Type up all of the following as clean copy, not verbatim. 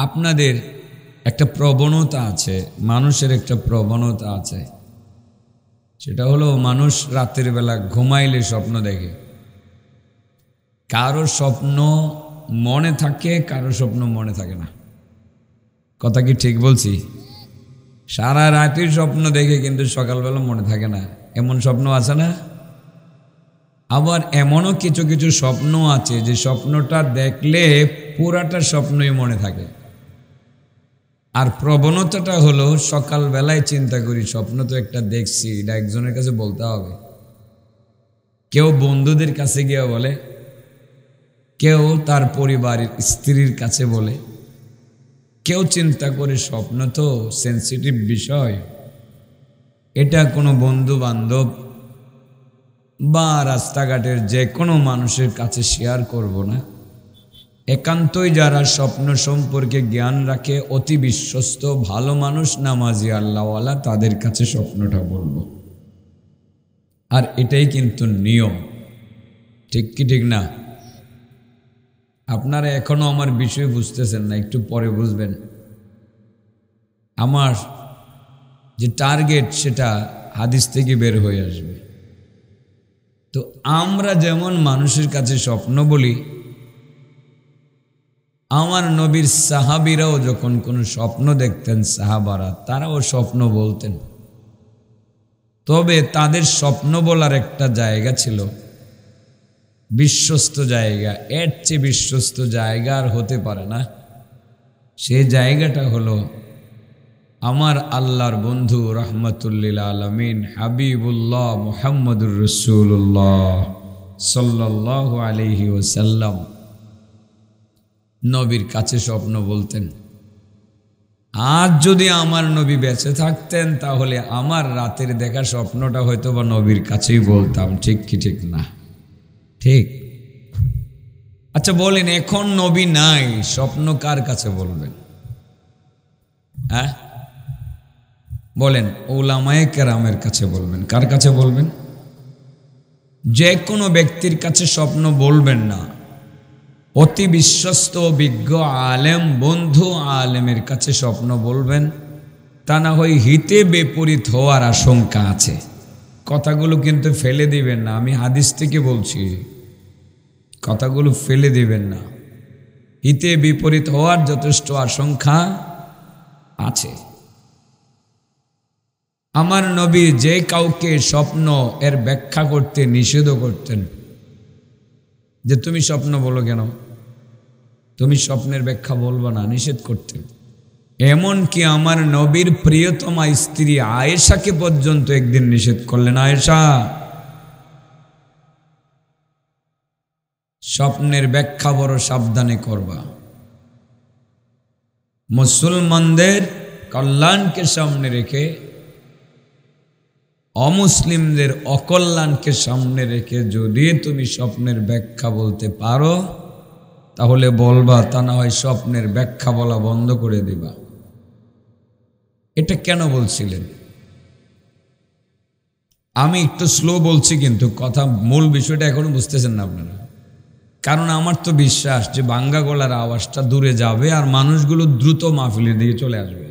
আপনাদের একটা প্রবণতা আছে, মানুষের একটা প্রবণতা আছে, সেটা হলো মানুষ রাতের বেলা ঘুমাইলে স্বপ্ন দেখে। কারো স্বপ্ন মনে থাকে, কারো স্বপ্ন মনে থাকে না। কথা কি ঠিক বলছি? সারা রাতের স্বপ্ন দেখে কিন্তু সকালবেলা মনে থাকে না, এমন স্বপ্ন আছে না? আবার এমনও কিছু কিছু স্বপ্ন আছে যে স্বপ্নটা দেখলে পুরাটা স্বপ্নই মনে থাকে। আর প্রবণতাটা হলো সকালবেলায় চিন্তা করি স্বপ্ন তো একটা দেখছি, এটা একজনের কাছে বলতে হবে। কেউ বন্ধুদের কাছে গিয়ে বলে, কেউ তার পরিবারের স্ত্রীর কাছে বলে, কেউ চিন্তা করে স্বপ্ন তো সেন্সিটিভ বিষয়, এটা কোনো বন্ধু বান্ধব বা রাস্তাঘাটের যে কোনো মানুষের কাছে শেয়ার করব না। একান্তই যারা স্বপ্ন সম্পর্কে জ্ঞান রাখে, অতি বিশ্বস্ত ভালো মানুষ, নামাজি আল্লাহওয়ালা, তাদের কাছে স্বপ্নটা বলবো। আর এটাই কিন্তু নিয়ম, ঠিক কি ঠিক না? আপনারা এখনো আমার বিষয় বুঝতেছেন না, একটু পরে বুঝবেন। আমার যে টার্গেট সেটা হাদিস থেকে বের হয়ে আসবে। তো আমরা যেমন মানুষের কাছে স্বপ্ন বলি, আমার নবীর সাহাবীরাও যখন কোনো স্বপ্ন দেখতেন, সাহাবারা তারাও স্বপ্ন বলতেন। তবে তাদের স্বপ্ন বলার একটা জায়গা ছিল, বিশ্বস্ত জায়গা। এর চেয়ে বিশ্বস্ত জায়গা আর হতে পারে না। সেই জায়গাটা হলো আমার আল্লাহর বন্ধু রাহমাতুল্লিল আলামিন হাবিবুল্লাহ মুহাম্মদুর রাসূলুল্লাহ সাল্লাল্লাহু আলাইহি ওয়াসাল্লাম নবীর কাছে স্বপ্ন বলতেন। আজ যদি আমার নবী বেঁচে থাকতেন তাহলে আমার রাতের দেখা স্বপ্নটা হয়তো বা নবীর কাছেই বলতাম, ঠিক কি ঠিক না? ঠিক। আচ্ছা বলেন, এখন নবী নাই, স্বপ্ন কার কাছে বলবেন? হ্যাঁ বলেন, উলামায়ে কেরামের কাছে বলবেন। কার কাছে বলবেন? যে কোনো ব্যক্তির কাছে স্বপ্ন বলবেন না, অতি বিশ্বস্ত বিজ্ঞ আলেম, বন্ধু আলেমের কাছে স্বপ্ন বলবেন। তা না হয় হিতে বিপরীত হওয়ার আশঙ্কা আছে। কথাগুলো কিন্তু ফেলে দিবেন না, আমি হাদিস থেকে বলছি, কথাগুলো ফেলে দিবেন না। হিতে বিপরীত হওয়ার যথেষ্ট আশঙ্কা আছে। আমার নবী যে কাউকে স্বপ্ন এর ব্যাখ্যা করতে নিষেধ করতেন, যে তুমি স্বপ্ন বলো কেন, তুমি স্বপ্নের ব্যাখ্যা বলবো না, নিষেধ করতেন। এমনকি আমার নবীর প্রিয়তমা স্ত্রী আয়েশাকে পর্যন্ত একদিন নিষেধ করলেন, আয়েশা স্বপ্নের ব্যাখ্যা বড় সাবধানে করবা। মুসলমানদের কল্যাণকে সামনে রেখে অমুসলিমদের অকল্যাণকে সামনে রেখে যদি তুমি স্বপ্নের ব্যাখ্যা বলতে পারো তাহলে বলবা, তা না হয় স্বপ্নের ব্যাখ্যা বলা বন্ধ করে দিবা। এটা কেন বলছিলেন? আমি একটু স্লো বলছি, কিন্তু কথা মূল বিষয়টা এখনো বুঝতেছেন না আপনারা। কারণ আমার তো বিশ্বাস যে ভাঙ্গা গলার আওয়াজটা দূরে যাবে আর মানুষগুলো দ্রুত মাহফিলের দিকে চলে আসবে।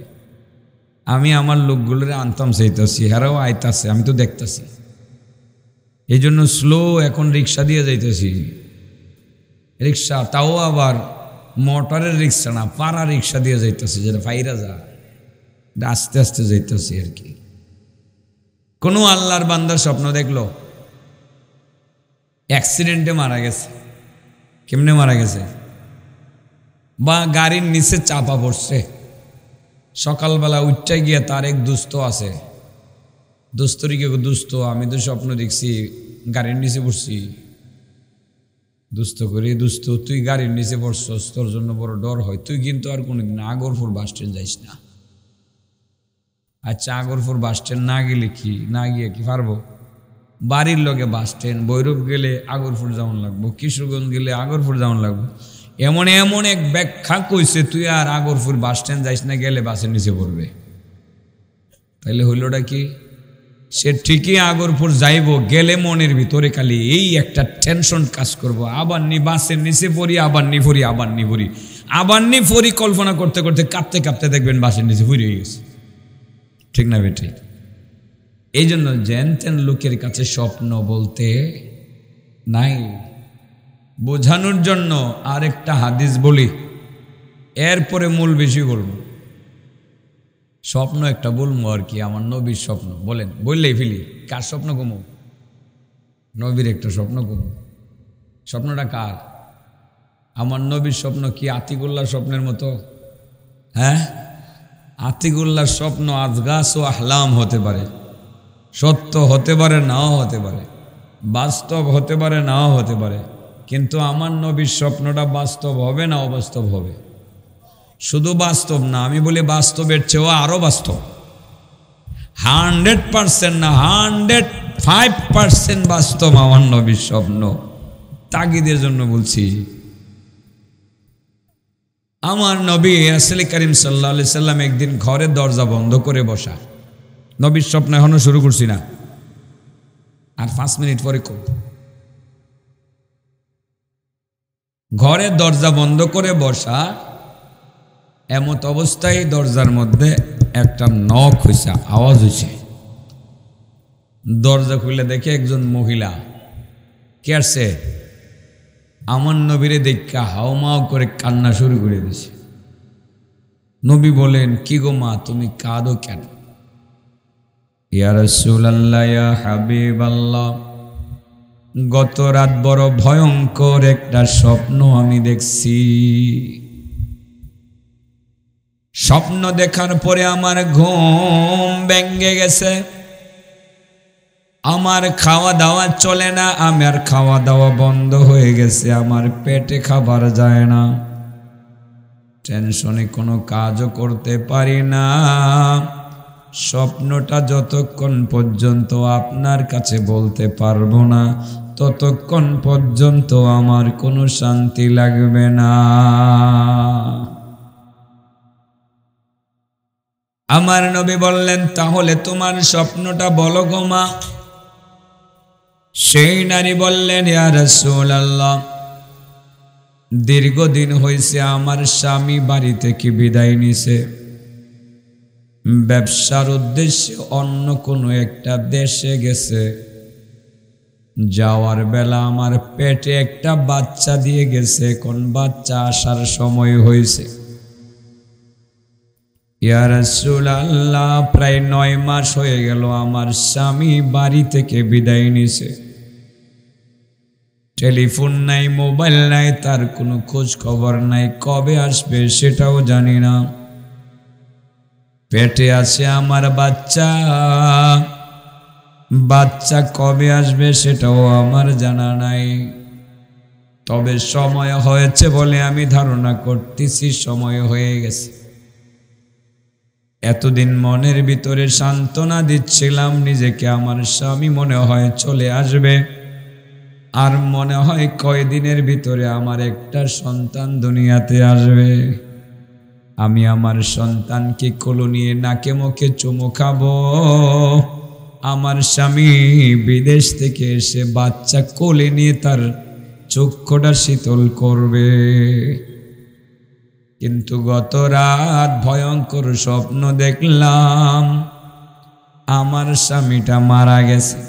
আমি আমার লোকগুলোরে আনতাম চাইতেছি, হেরাও আইতাছে, আমি তো দেখতেছি। এই জন্য স্লো এখন রিক্সা দিয়ে যাইতেছি। রিক্সা, তাও আবার মোটরের রিক্সা না, পাড়া রিক্সা দিয়ে যাইতেছি, যেটা ফাইরা যায়, আস্তে আস্তে যাইতেছি আর কি। কোনো আল্লাহর বান্দার স্বপ্ন দেখলো অ্যাক্সিডেন্টে মারা গেছে, কেমনে মারা গেছে, বা গাড়ির নিচে চাপা পড়ছে, সকালবেলা উঠতে গিয়ে তার এক দুস্থ আছে, দুস্থরিকে, দুস্থ আমি তো স্বপ্ন দেখছি গাড়ির নিচে পড়ছি। দুস্থ করি, দুস্থ তুই গাড়ির নিচে পড়ছস, তোর জন্য বড় ডর হয়, তুই কিন্তু আর কোনোদিন আগরপুর বাস স্ট্যান্ড যাইস না। আচ্ছা আগরপুর বাস স্ট্যান্ড না গেলে কি, না গিয়ে কি পারবো? বাড়ির লগে বাস স্ট্যান্ড, ভৈরব গেলে আগরপুর যাওয়ান লাগবো, কিশোরগঞ্জ গেলে আগরপুর যাওয়ান লাগবো। এমন এমন এক ব্যাখ্যা কইছে, তুই আর আগরপুর বাস স্ট্যান্ড যাইস না, গেলে বাসের নিচে পড়বে। তাইলে হইলটা কি? সে ঠিকই আগরপুর যাইব, গেলে মনের ভিতরে খালি এই একটা টেনশন কাজ করবো, আবার নি বাসের নিচে পড়ি, আবার নি পড়ি, আবার নি পড়ি। আবার নি পরিকল্পনা করতে করতে কাঁপতে কাঁপতে দেখবেন বাসের নিচে হুড়ে গেছে। ঠিক না বেঠিক? এই জন্য জেন তেন লোকের কাছে স্বপ্ন বলতে নাই। বোঝানোর জন্য আরেকটা হাদিস বলি, এরপরে মূল বেশি বলবো। স্বপ্ন একটা বলবো আর কি, আমার নবীর স্বপ্ন। বলেন, বললেই ফেলি। কার স্বপ্ন কমু? নবীর একটা স্বপ্ন কমু। স্বপ্নটা কার? আমার নবীর স্বপ্ন কি আতিকুল্লাহর স্বপ্নের মতো? হ্যাঁ, আতিকুল্লাহর স্বপ্ন আজগাস ও আহলাম হতে পারে, সত্য হতে পারে, নাও হতে পারে, বাস্তব হতে পারে, নাও হতে পারে, কিন্তু আমার নবীর স্বপ্নটা বাস্তব হবে না অবাস্তব হবে? শুধু বাস্তব না, আমি বলি বাস্তবের চেয়েও আরো বাস্তব। 100% না, 105% বাস্তব আমার নবীর স্বপ্ন। তাগিদের জন্য বলছি। আমার নবী রাসূল করিম সাল্লাল্লাহু আলাইহি সাল্লাম একদিন ঘরের দরজা বন্ধ করে বসা। নবীর স্বপ্ন এখনো শুরু করছি না, আর 5 মিনিট পরে করব। ঘরের দরজা বন্ধ করে বসা, এমত অবস্থায় দরজার মধ্যে একটা নক হয়েছে, আওয়াজ হয়েছে। দরজা খুলে দেখে একজন মহিলা। কে আসছে? আমার নবীরে দেখা হাওমাও করে কান্না শুরু করে দিয়েছে। নবী বলেন, কি গো মা, তুমি কাঁদো কেন? ইয়া রাসূলুল্লাহ, ইয়া হাবিবাল্লাহ, গত রাত বড় ভয়ঙ্কর একটা স্বপ্ন আমি দেখছি। স্বপ্ন দেখার পরে আমার ঘুম ভেঙে গেছে, আমার খাওয়া দাওয়া চলে না, আমার খাওয়া দাওয়া বন্ধ হয়ে গেছে, আমার পেটে খাবার যায় না, টেনশনে কোনো কাজও করতে পারি না। স্বপ্নটা যতক্ষণ পর্যন্ত আপনার কাছে বলতে পারবো না, ততক্ষণ পর্যন্ত আমার কোনো শান্তি লাগবে না। আমার নবী বললেন, তাহলে তোমার স্বপ্নটা বলো গো মা। সেই নারী বললেন, ইয়া রাসূলুল্লাহ, দীর্ঘদিন হয়েছে আমার স্বামী বাড়ি থেকে বিদায় নিছে, ব্যবসার উদ্দেশ্যে অন্য কোনো একটা দেশে গেছে। যাওয়ার বেলা আমার পেটে একটা বাচ্চা দিয়ে গেছে, এখন বাচ্চা আসার সময় হয়েছে। ইয়া রাসূলুল্লাহ, প্রায় 9 মাস হয়ে গেল আমার স্বামী বাড়ি থেকে বিদায় নিছে। টেলিফোন নাই, মোবাইল নাই, তার কোনো খোঁজ খবর নাই, কবে আসবে সেটাও জানি না। পেটে আছে আমার বাচ্চা, বাচ্চা কবে আসবে সেটাও আমার জানা নাই। তবে সময় হয়েছে বলে আমি ধারণা করতেছি সময় হয়ে গেছে। এতদিন মনের ভিতরে সান্ত্বনা দিচ্ছিলাম নিজেকে, আমার স্বামী মনে হয় চলে আসবে, আর মনে হয় কয়দিনের ভিতরে আমার একটা সন্তান দুনিয়াতে আসবে। আমি আমার সন্তানকে কোলে নিয়ে নাকে মুখে চুমু খাবো, আমার স্বামী বিদেশ থেকে এসে বাচ্চা কোলে নিয়ে তার চক্ষুটা শীতল করবে। কিন্তু গত রাত ভয়ঙ্কর স্বপ্ন দেখলাম, আমার স্বামীটা মারা গেছে।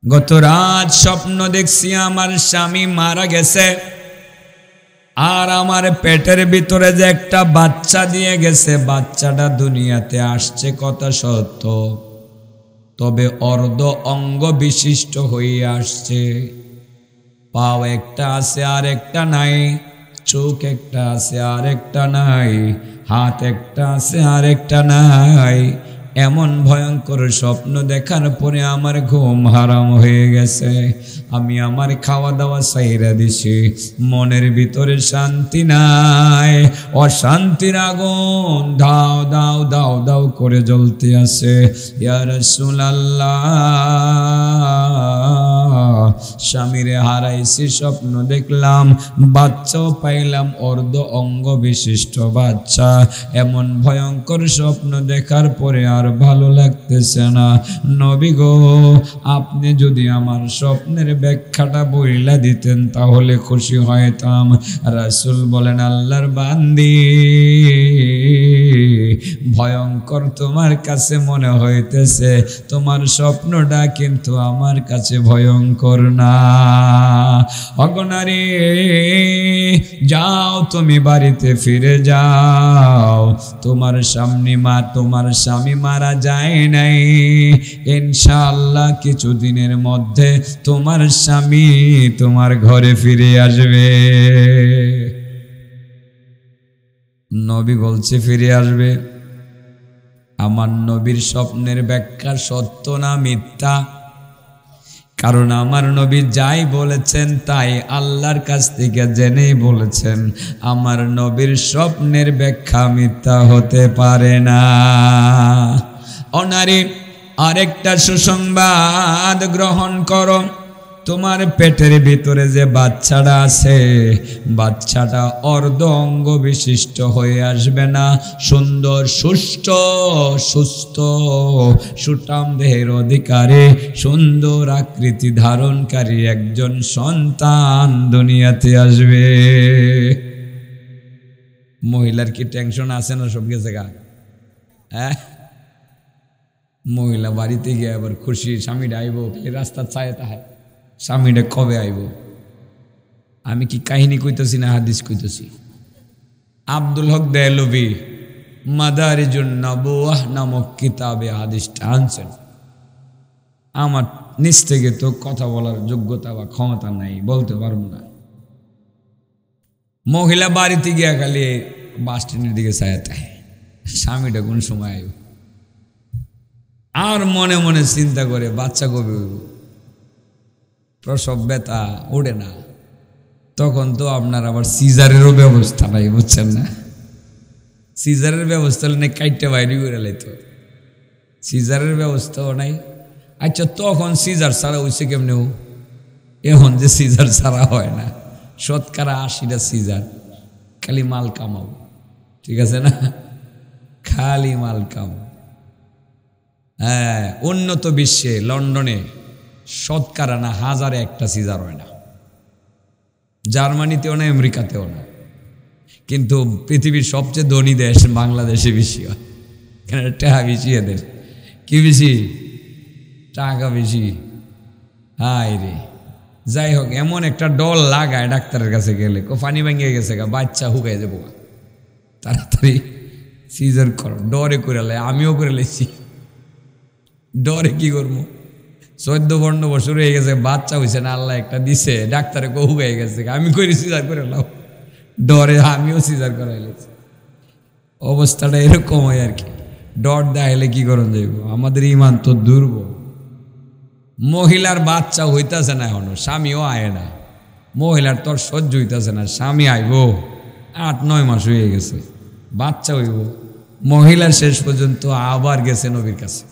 গত রাত স্বপ্ন দেখছি আমার স্বামী মারা গেছে, আর আমার পেটের ভিতরে যে একটা বাচ্চা দিয়ে গেছে, বাচ্চাটা দুনিয়াতে আসছে কথা সত্য, তবে অর্ধ অঙ্গ বিশিষ্ট হয়ে আসছে। পাও একটা আছে আর একটা নাই, চোখ একটা আছে আর একটা নাই, হাত একটা আছে আর একটা নাই। এমন ভয়ঙ্কর স্বপ্ন দেখার পরে আমার ঘুম হারাম হয়ে গেছে। আমি আমার খাওয়া দাওয়া ছাইরা দিছি, মনের ভিতরে শান্তি নাই, অশান্তির আগুন দাও দাও দাও দাও করে জ্বলতে আছে। ইয়া রাসূলুল্লাহ, স্বামীরে হারাইছি স্বপ্ন দেখলাম, বাচ্চাও পাইলাম অর্ধ অঙ্গ বিশিষ্ট বাচ্চা। এমন ভয়ঙ্কর স্বপ্ন দেখার পরে আর ভালো লাগতেছে না। নবী গো, আপনি যদি আমার স্বপ্নের ব্যাখ্যাটা বইলা দিতেন তাহলে খুশি হইতাম। রাসূল বলেন, আল্লাহর বান্দি, ভয়ঙ্কর তোমার কাছে মনে হইতেছে, তোমার স্বপ্নটা কিন্তু আমার কাছে ভয়ঙ্কর না। অগনারী, যাও তুমি বাড়িতে ফিরে যাও, তোমার স্বামী মারা যায় নাই। ইনশাআল্লাহ কিছুদিনের মধ্যে তোমার স্বামী তোমার ঘরে ফিরে আসবে। নবী বলছে ফিরে আসবে। আমার নবীর স্বপ্নের ব্যাখ্যা সত্য না মিথ্যা? কারণ আমার নবী যাই বলেছেন তাই আল্লাহর কাছ থেকে জেনেই বলেছেন। আমার নবীর স্বপ্নের ব্যাখ্যা মিথ্যা হতে পারে না। অনারী, আরেকটা সুসংবাদ গ্রহণ করো। তোমার পেটের ভিতরে যে বাচ্চাটা আছে, বাচ্চাটা অর্ধ অঙ্গ বিশিষ্ট হয়ে আসবে না, সুন্দর সুস্থ সুস্থ সুঠাম দেহের অধিকারী, সুন্দর আকৃতি ধারণকারী একজন সন্তান দুনিয়াতে আসবে। মহিলার কি টেনশন আছে না? সব গেছে গা। হ্যাঁ, মহিলা বাড়িতে গিয়ে আবার খুশি, স্বামীটা আইব, রাস্তার ছায় তাহায় স্বামীটা কবে আইব। আমি কি কাহিনী কইতেছি না হাদিস কইতেছি? আব্দুল হক দেহলভী মাদারিজুন নবুওয়াহ নামক কিতাবে হাদিসটা আনছেন। আমার নিজ থেকে তো কথা বলার যোগ্যতা বা ক্ষমতা নাই, বলতে পারবো না। মহিলা বাড়িতে গিয়া খালি বাস স্ট্যান্ডের দিকে ছায়াতায়, স্বামীটা কোন সময় আইব। আর মনে মনে চিন্তা করে বাচ্চা কবে হইব, প্রসব ব্যথা ওঠে না। তখন তো আপনার আবার সিজারেরও ব্যবস্থা নাই, বুঝছেন না? সিজারের ব্যবস্থা হলে নাই, কাইটটা বাইরে করে লাইতো। সিজারের ব্যবস্থাও নাই। আচ্ছা, তখন সিজার ছাড়া হয়েছে কেমনে? এখন যে সিজার ছাড়া হয় না, 80% সিজার, খালি মাল কামাও। ঠিক আছে না? খালি মাল কাম। হ্যাঁ, উন্নত বিশ্বে লন্ডনে 100% সিজার হয় না, জার্মানিতেও না, আমেরিকাতেও না। কিন্তু পৃথিবীর সবচেয়ে ধনী দেশ বাংলাদেশে বেশি হয়। এখানে টাকা বেশি, এদের কি বেশি? টাকা বেশি। হাই রে, যাই হোক, এমন একটা ডল লাগায় ডাক্তারের কাছে গেলে, পানি ভাঙিয়ে গেছে গা, বাচ্চা হুকাই যাবো, তাড়াতাড়ি সিজার করো। ডরে করে লাই, আমিও করে লেছি। ডরে কি করবো? 14-15 বছর হয়ে গেছে, বাচ্চা হয়েছে না, আল্লাহ একটা দিছে, ডাক্তারে কহু হয়ে গেছে, আমি করি সিজার করে লাও। ডরে আমিও সিজার করাইলেছি। অবস্থাটা এরকম হয় আর কি। ডর দেখাইলে কি করণ যাইব? আমাদের ইমান তো দুর্বল। মহিলার বাচ্চা হইতেছে না এখনো, স্বামীও আয় না। মহিলার তোর সহ্য হইতেছে না, স্বামী আইব 8-9 মাস হয়ে গেছে, বাচ্চা হইব। মহিলার শেষ পর্যন্ত আবার গেছে নবীর কাছে,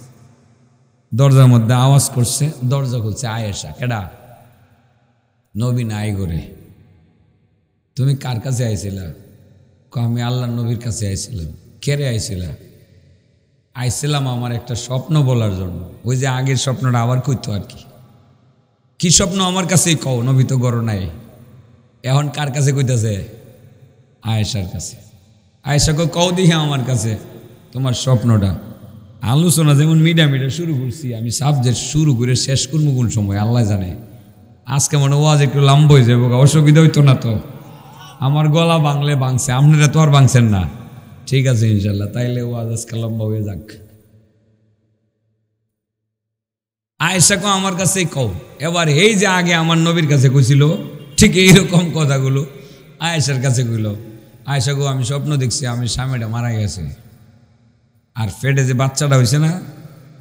দরজার মধ্যে আওয়াজ করছে, দরজা খুলছে আয়েশা। কেডা? নবী নাই করে। তুমি কার কাছে আইছিলা? আমি আল্লাহ নবীর কাছে আইছিলাম। কেরে আইছিলা? আইছিলাম আমার একটা স্বপ্ন বলার জন্য। ওই যে আগের স্বপ্নটা আবার কইতো আর কি। কি স্বপ্ন? আমার কাছেই কও, নবী তো গড় নাই। এখন কার কাছে কইতাছে? আয়েশার কাছে। আয়েশাকে কও দিহে আমার কাছে তোমার স্বপ্নটা। আলোচনা যেমন মিডা শুরু করছি, আমি সাবজেক্ট শুরু করে শেষ করবো কোন সময় আল্লাহ জানে। আজকে মনে ওয়াজ একটু লম্বা হয়ে যাবো, অসুবিধা হইতো না তো? আমার গলা বাংলে বাংছে, আপনারা তো আর বাংছেন না। ঠিক আছে ইনশাল্লাহ, তাইলে ওয়াজ আজকে লম্বা হয়ে যাক। আয়েশাকে আমার কাছেই কও। এবার এই যে আগে আমার নবীর কাছে কইছিল, ঠিক এইরকম কথাগুলো আয়েশার কাছে কইল। আয়েশা গো, আমি স্বপ্ন দেখছি আমি স্বামীটা মারা গেছে, আর পেটে যে বাচ্চাটা হয়েছে না,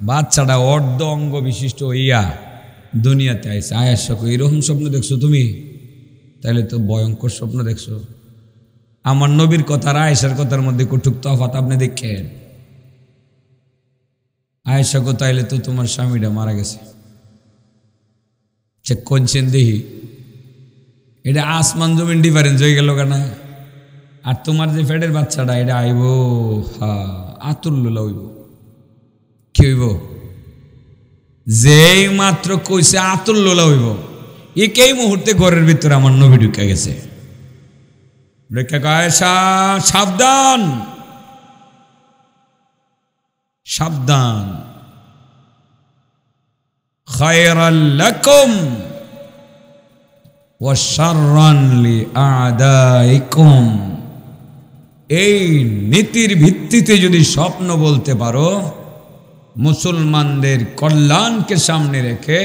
বাচ্চাটা অর্ধ অঙ্গ বিশিষ্ট হইয়া দুনিয়াতে আইছে। আয়েশা কো, এরকম স্বপ্ন দেখছো তুমি? তাইলে তো ভয়ঙ্কর স্বপ্ন দেখছো। আমার নবীর কথা আর আয়েশার কথার মধ্যে কটুক তফাৎ আপনি দেখেন। আয়েশা কো, তাইলে তো তোমার স্বামীটা মারা গেছে। চেক করছেন দেখি, এটা আসমান জমিন ডিফারেন্স হয়ে গেল কেন? আর তোমার যে পেটের বাচ্চাটা এটা আইব, আতুল্লুলা হইব। কি হইব? যেই মাত্র কইছে আতুল্লুলা হইব, এই মুহূর্তে ঘরের ভিতরে আমার নবী ঢুকে গেছে। সাবধান সাবধান, খায়রাল লাকুম ওয়া শাররান লিআদাইকুম। এই নীতির ভিত্তিতে যদি স্বপ্ন বলতে পারো, মুসলমানদের কল্যাণকে সামনে রেখে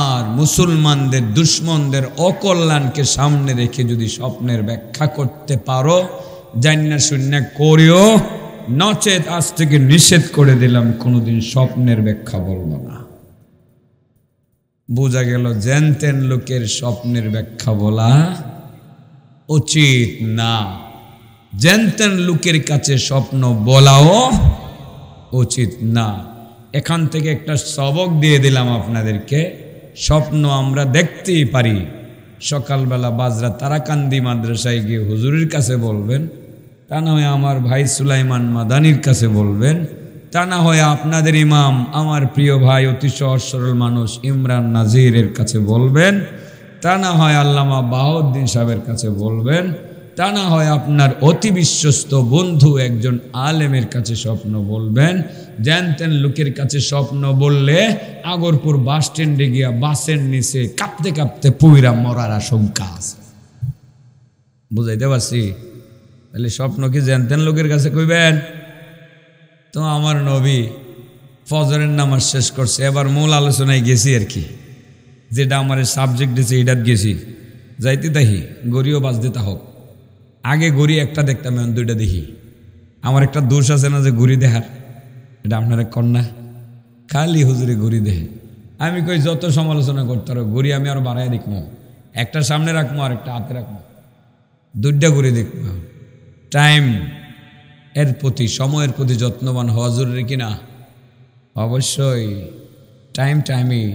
আর মুসলমানদের দুশ্মনদের অকল্যাণকে সামনে রেখে যদি স্বপ্নের ব্যাখ্যা করতে পারো, জান্না শূন্য করিও, নচেত আজ থেকে নিষেধ করে দিলাম কোনোদিন স্বপ্নের ব্যাখ্যা বলবো না। বোঝা গেল জেনতেন লোকের স্বপ্নের ব্যাখ্যা বলা উচিত না, জেনতেন লোকের কাছে স্বপ্ন বলাও উচিত না। এখান থেকে একটা সবক দিয়ে দিলাম আপনাদেরকে, স্বপ্ন আমরা দেখতেই পারি। সকালবেলা বাজরা তারাকান্দি মাদ্রাসায় গিয়ে হুজুরের কাছে বলবেন, তা না হয় আমার ভাই সুলাইমান মাদানির কাছে বলবেন, তা না হয় আপনাদের ইমাম আমার প্রিয় ভাই অতি সহজ সরল মানুষ ইমরান নাজিরের কাছে বলবেন, তা না হয় আল্লামা বাহাউদ্দিন সাহেবের কাছে বলবেন, তা না হয় আপনার অতি বিশ্বস্ত বন্ধু একজন আলেমের কাছে স্বপ্ন বলবেন। জানতেন লোকের কাছে স্বপ্ন বললে আগরপুর বাস স্ট্যান্ডে গিয়া বাসের নিচে কাঁপতে কাঁপতে পুইরা মরার আশঙ্কা আছে। বুঝাইতে পারছি? তাহলে স্বপ্ন কি জানতেন লোকের কাছে কইবেন? তো আমার নবী ফজরের নামাজ শেষ করছে, এবার মূল আলোচনায় গেছি আর কি, যেটা আমার সাবজেক্ট দিয়েছে এটাত গেছি, যাইতে তাহি গড়িও বাজতে তা হোক। আগে ঘড়ি একটা দেখতাম, এখন দুইটা দেখি। আমার একটা দোষ আছে না যে ঘড়ি দেখার, এটা আপনারা কন্যা খালি হুজুরে ঘড়ি দেখে। আমি কই যত সমালোচনা করতে পারো ঘড়ি আমি আরো বাড়াই দেখবো, একটা সামনে রাখবো আর একটা হাতে রাখবো, দুইটা ঘড়ি দেখবো। টাইম এর প্রতি, সময়ের প্রতি যত্নবান হওয়া জরুরি কিনা? অবশ্যই। টাইমই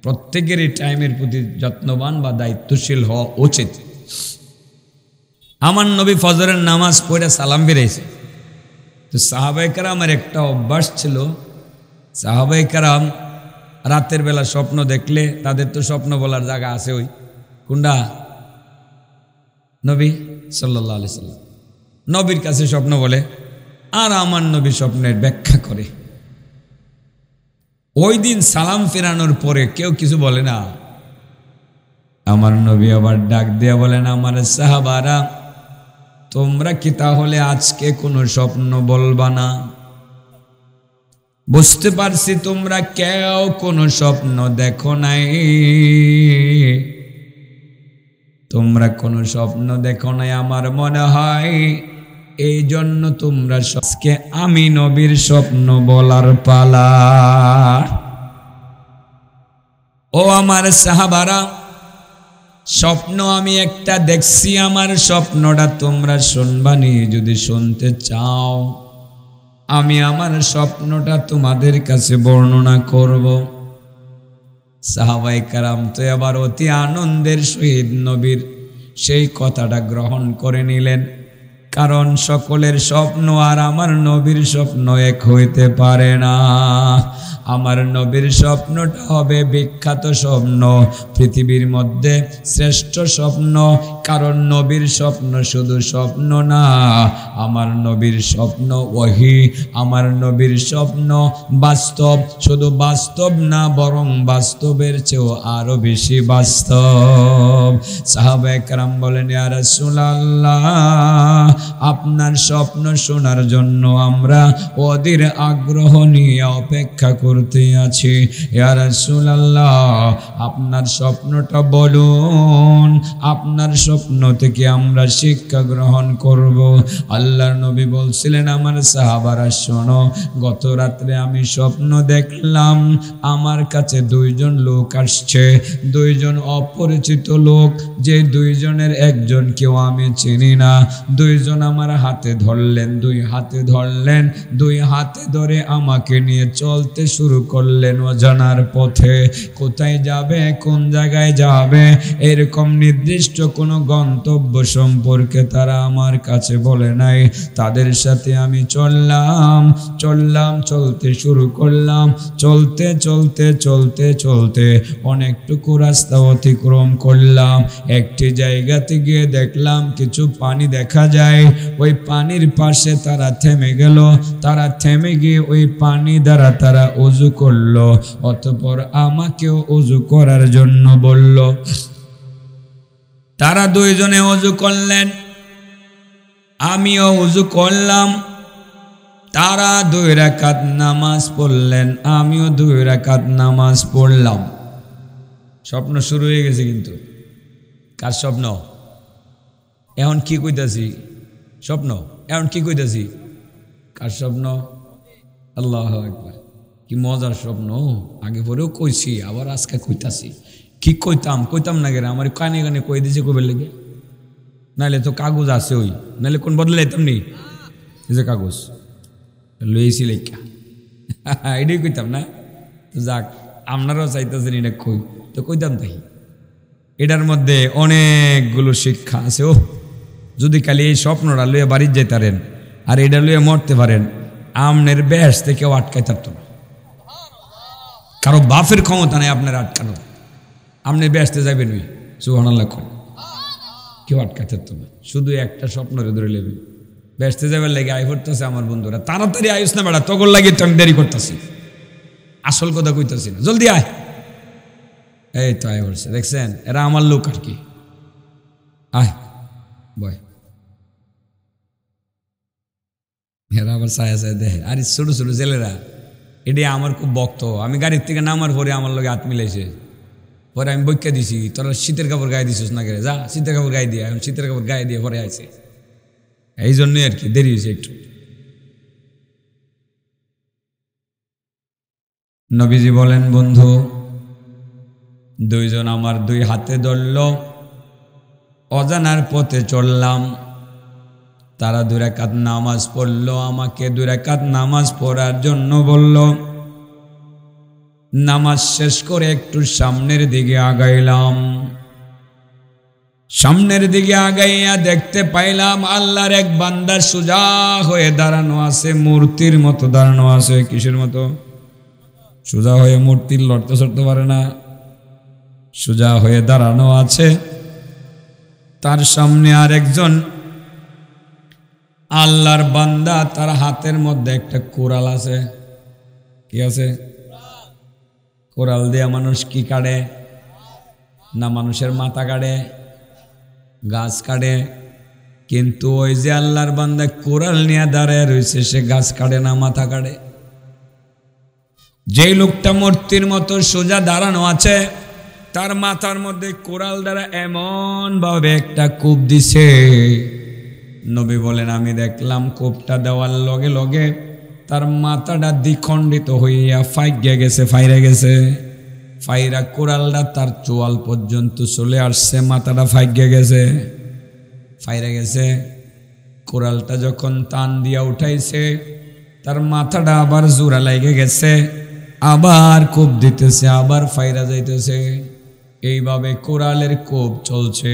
প্রত্যেকেরই টাইমের প্রতি যত্নবান বা দায়িত্বশীল হওয়া উচিত। আমার নবী ফজরের নামাজ পড়ে সালাম ফিরেছে, তো সাহাবায়ে কেরামের একটা অভ্যাস ছিল, সাহাবায়ে কেরাম রাতের বেলা স্বপ্ন দেখলে, তাদের তো স্বপ্ন বলার জায়গা আছে, ওই কোনটা? নবী সাল্লাল্লাহু আলাইহি সাল্লাম নবীর কাছে স্বপ্ন বলে, আর আমার নবী স্বপ্নের ব্যাখ্যা করে। ওই দিন সালাম ফেরানোর পরে কেউ কিছু বলে না, আমার নবী আবার ডাক দিয়া বলেন, আমার সাহাবারা তোমরা কি তাহলে আজকে কোনো স্বপ্ন বলবা না? বুঝতে পারছি তোমরা কেউ কোনো স্বপ্ন দেখো নাই, তোমরা কোনো স্বপ্ন দেখো নাই। আমার মনে হয় এই জন্য তোমরা আজকে আমি নবীর স্বপ্ন বলার পালা। ও আমার সাহাবারা, স্বপ্ন আমি একটা দেখছি, আমার স্বপ্নটা তোমরা শুনবানি। যদি শুনতে চাও আমি আমার স্বপ্নটা তোমাদের কাছে বর্ণনা করব। সাহাবায়ে কেরাম তো এবার অতি আনন্দের সহিত নবীর সেই কথাটা গ্রহণ করে নিলেন, কারণ সকলের স্বপ্ন আর আমার নবীর স্বপ্ন এক হইতে পারে না। আমার নবীর স্বপ্নটা হবে বিখ্যাত স্বপ্ন, পৃথিবীর মধ্যে শ্রেষ্ঠ স্বপ্ন, কারণ নবীর স্বপ্ন শুধু স্বপ্ন না, আমার নবীর স্বপ্ন ওহী, আমার নবীর স্বপ্ন বাস্তব। শুধু বাস্তব না, বরং বাস্তবের চেয়েও আরো বেশি বাস্তব। সাহাবায়ে কেরাম বলেন, ইয়া রাসূলুল্লাহ, আপনার স্বপ্ন শোনার জন্য আমরা অধীর আগ্রহ নিয়ে অপেক্ষা করতে আছি। ইয়া রাসূলুল্লাহ, আপনার স্বপ্নটা বলুন, আপনার স্বপ্ন থেকে আমরা শিক্ষা গ্রহণ করব। আল্লাহর নবী বলছিলেন, আমার সাহাবারা শোনো, গত রাত্রে আমি স্বপ্ন দেখলাম, আমার কাছে দুইজন লোক আসছে, দুইজন অপরিচিত লোক, যে দুইজনের একজনকেও আমি চিনি না। দুইজন আমার আমার হাতে ধরলেন, দুই হাতে ধরলেন, দুই হাতে ধরে আমাকে নিয়ে চলতে শুরু করলেন অজানার পথে। কোথায় যাবে, কোন জায়গায় যাবে, এরকম নির্দিষ্ট কোনো গন্তব্য সম্পর্কে তারা আমার কাছে বলে নাই। তাদের সাথে আমি চললাম, চলতে শুরু করলাম। চলতে চলতে চলতে চলতে অনেকটুকু রাস্তা অতিক্রম করলাম। একটি জায়গাতে গিয়ে দেখলাম কিছু পানি দেখা যায়। ওই পানির পাশে তারা থেমে গেল। তারা থেমে গিয়ে ওই পানি দ্বারা তারা ওযু করলো। অতঃপর আমাকেও ওযু করার জন্য বলল। তারা দুইজনে ওযু করলেন, আমিও ওযু করলাম। তারা 2 রাকাত নামাজ পড়লেন, আমিও 2 রাকাত নামাজ পড়লাম। স্বপ্ন শুরু হয়ে গেছে। কিন্তু কার স্বপ্ন? এখন কি কইতাছি? স্বপ্ন। এখন কি কইতাছি? কার স্বপ্ন? আল্লাহু আকবার। কি মজার স্বপ্ন! আগে পরেও কইছি, আবার আজকে কইতাছি। কি কইতাম না গেলে আমার কানে কানে কই দিছে কবে লেগে। নাহলে তো কাগজ আছে, ওই নাহলে কোন বদলে যেতাম নি, এই যে কাগজ লইছি লেখা, এটাই কইতাম না। যাক, আপনারাও চাইতেছেন এটা কই, তো কইতাম তাই। এটার মধ্যে অনেকগুলো শিক্ষা আছে। ও যদি খালি এই স্বপ্নটা লইয়া বাড়ির যাইতারেন আর এটা লইয়া মরতে পারেন, আমনের বেশ থেকে কেউ আটকাই থাকত না। কারো বাপের ক্ষমতা নেই আপনার আটকানো। আপনি ব্যস্তে যাবেন, ওই সুবহানাল্লাহ, কেউ আটকাই থাকতো না। শুধু একটা স্বপ্নরে ধরে নেবেন। ব্যস্তে যাবার লেগে আয় করতেছে আমার বন্ধুরা, তাড়াতাড়ি আয়ুস না বেড়া, তখন লাগে তো আমি দেরি করতেছি। আসল কথা কইতেছি না, জলদি আয়। এই তো আয় করছে, দেখছেন? এরা আমার লোক আর কি। আয় বয়, এরা আবার ছায়া ছায়া দেখে। আর ছোট ছোট ছেলেরা, এটি আমার খুব বক্ত। আমি গাড়ির থেকে নামার পরে আমার লোক হাত মিলাইছে। পরে আমি বইকা দিছি, তোরা শীতের কাপড় গায়ে দিছিস না করে, যা শীতের কাপড় গায়ে দিয়ে। এখন শীতের কাপড় গায়ে দিয়ে পরে আইছে। এই জন্যই আর কি দেরি হয়েছে একটু। নবীজি বলেন, বন্ধু দুইজন আমার 2 হাতে ধরল, অজানার পথে চললাম। তারা 2 রাকাত নামাজ পড়লো, আমাকে 2 রাকাত নামাজ পড়ার জন্য বলল। নামাজ শেষ করে একটু সামনের দিকে আগাইলাম। সামনের দিকে আগাইয়া দেখতে পাইলাম আল্লাহর এক বান্দা সোজা হয়ে দাঁড়ানো আছে, মূর্তির মতো দাঁড়ানো আছে। কিসের মতো? সোজা হয়ে মূর্তির লড়তে চড়তে পারে না, সোজা হয়ে দাঁড়ানো আছে। তার সামনে আর একজন আল্লাহর বান্দা, তার হাতের মধ্যে একটা কোরাল আছে। কি আছে? কোরাল দিয়ে মানুষ কি কাটে? না মানুষের মাথা কাটে, গাছ কাটে। কিন্তু ওই যে আল্লাহর বান্দা কোরাল নিয়ে দাঁড়ায় রয়েছে, সে গাছ কাটে না, মাথা কাটে। যেই লোকটা মূর্তির মতো সোজা দাঁড়ানো আছে, তার মাথার মধ্যে কোরাল দ্বারা এমন ভাবে একটা কূপ দিছে। নবী বলেন, আমি দেখলাম কূপটা দেওয়ার লগে লগে তার মাথাটা দ্বিখণ্ডিত হইয়া ফাইরে গেছে। ফাইরা কোরালটা তার চোয়াল পর্যন্ত চলে আসছে, মাথাটা ফাইরে গেছে, ফাইরে গেছে। কোরালটা যখন টান দিয়া উঠাইছে, তার মাথাটা আবার জোড়া লাগে গেছে, আবার কোপ দিতেছে, আবার ফাইরা যাইতেছে। এইভাবে কোরালের কোপ চলছে,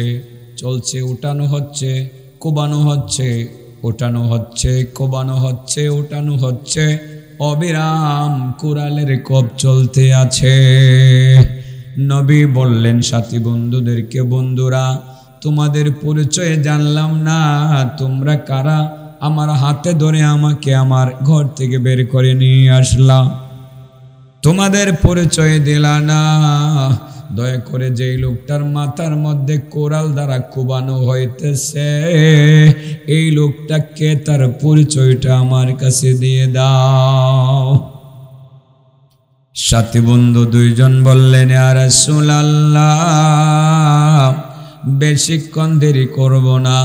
উঠানো হচ্ছে, কোবানো হচ্ছে, ওঠানো হচ্ছে, কোবানো হচ্ছে, ওঠানো হচ্ছে। অবিরাম কোরালের কোপ চলতে আছে। নবী বললেন সাথী বন্ধুদেরকে, বন্ধুরা তোমাদের পরিচয় জানলাম না, তোমরা কারা? আমার হাতে ধরে আমাকে আমার ঘর থেকে বের করে নিয়ে আসলা, তোমাদের পরিচয় দিলা না। দয়া করে যেই লোকটার মাথার মধ্যে কোরাল দ্বারা কোবানো হইতেছে, এই লোকটাকে তার পরিচয়টা আমার কাছে দিয়ে দাও। সাথী বন্ধু 2 জন বললেন, ইয়া রাসূলুল্লাহ বেশিক্ষণ দেরি করব না,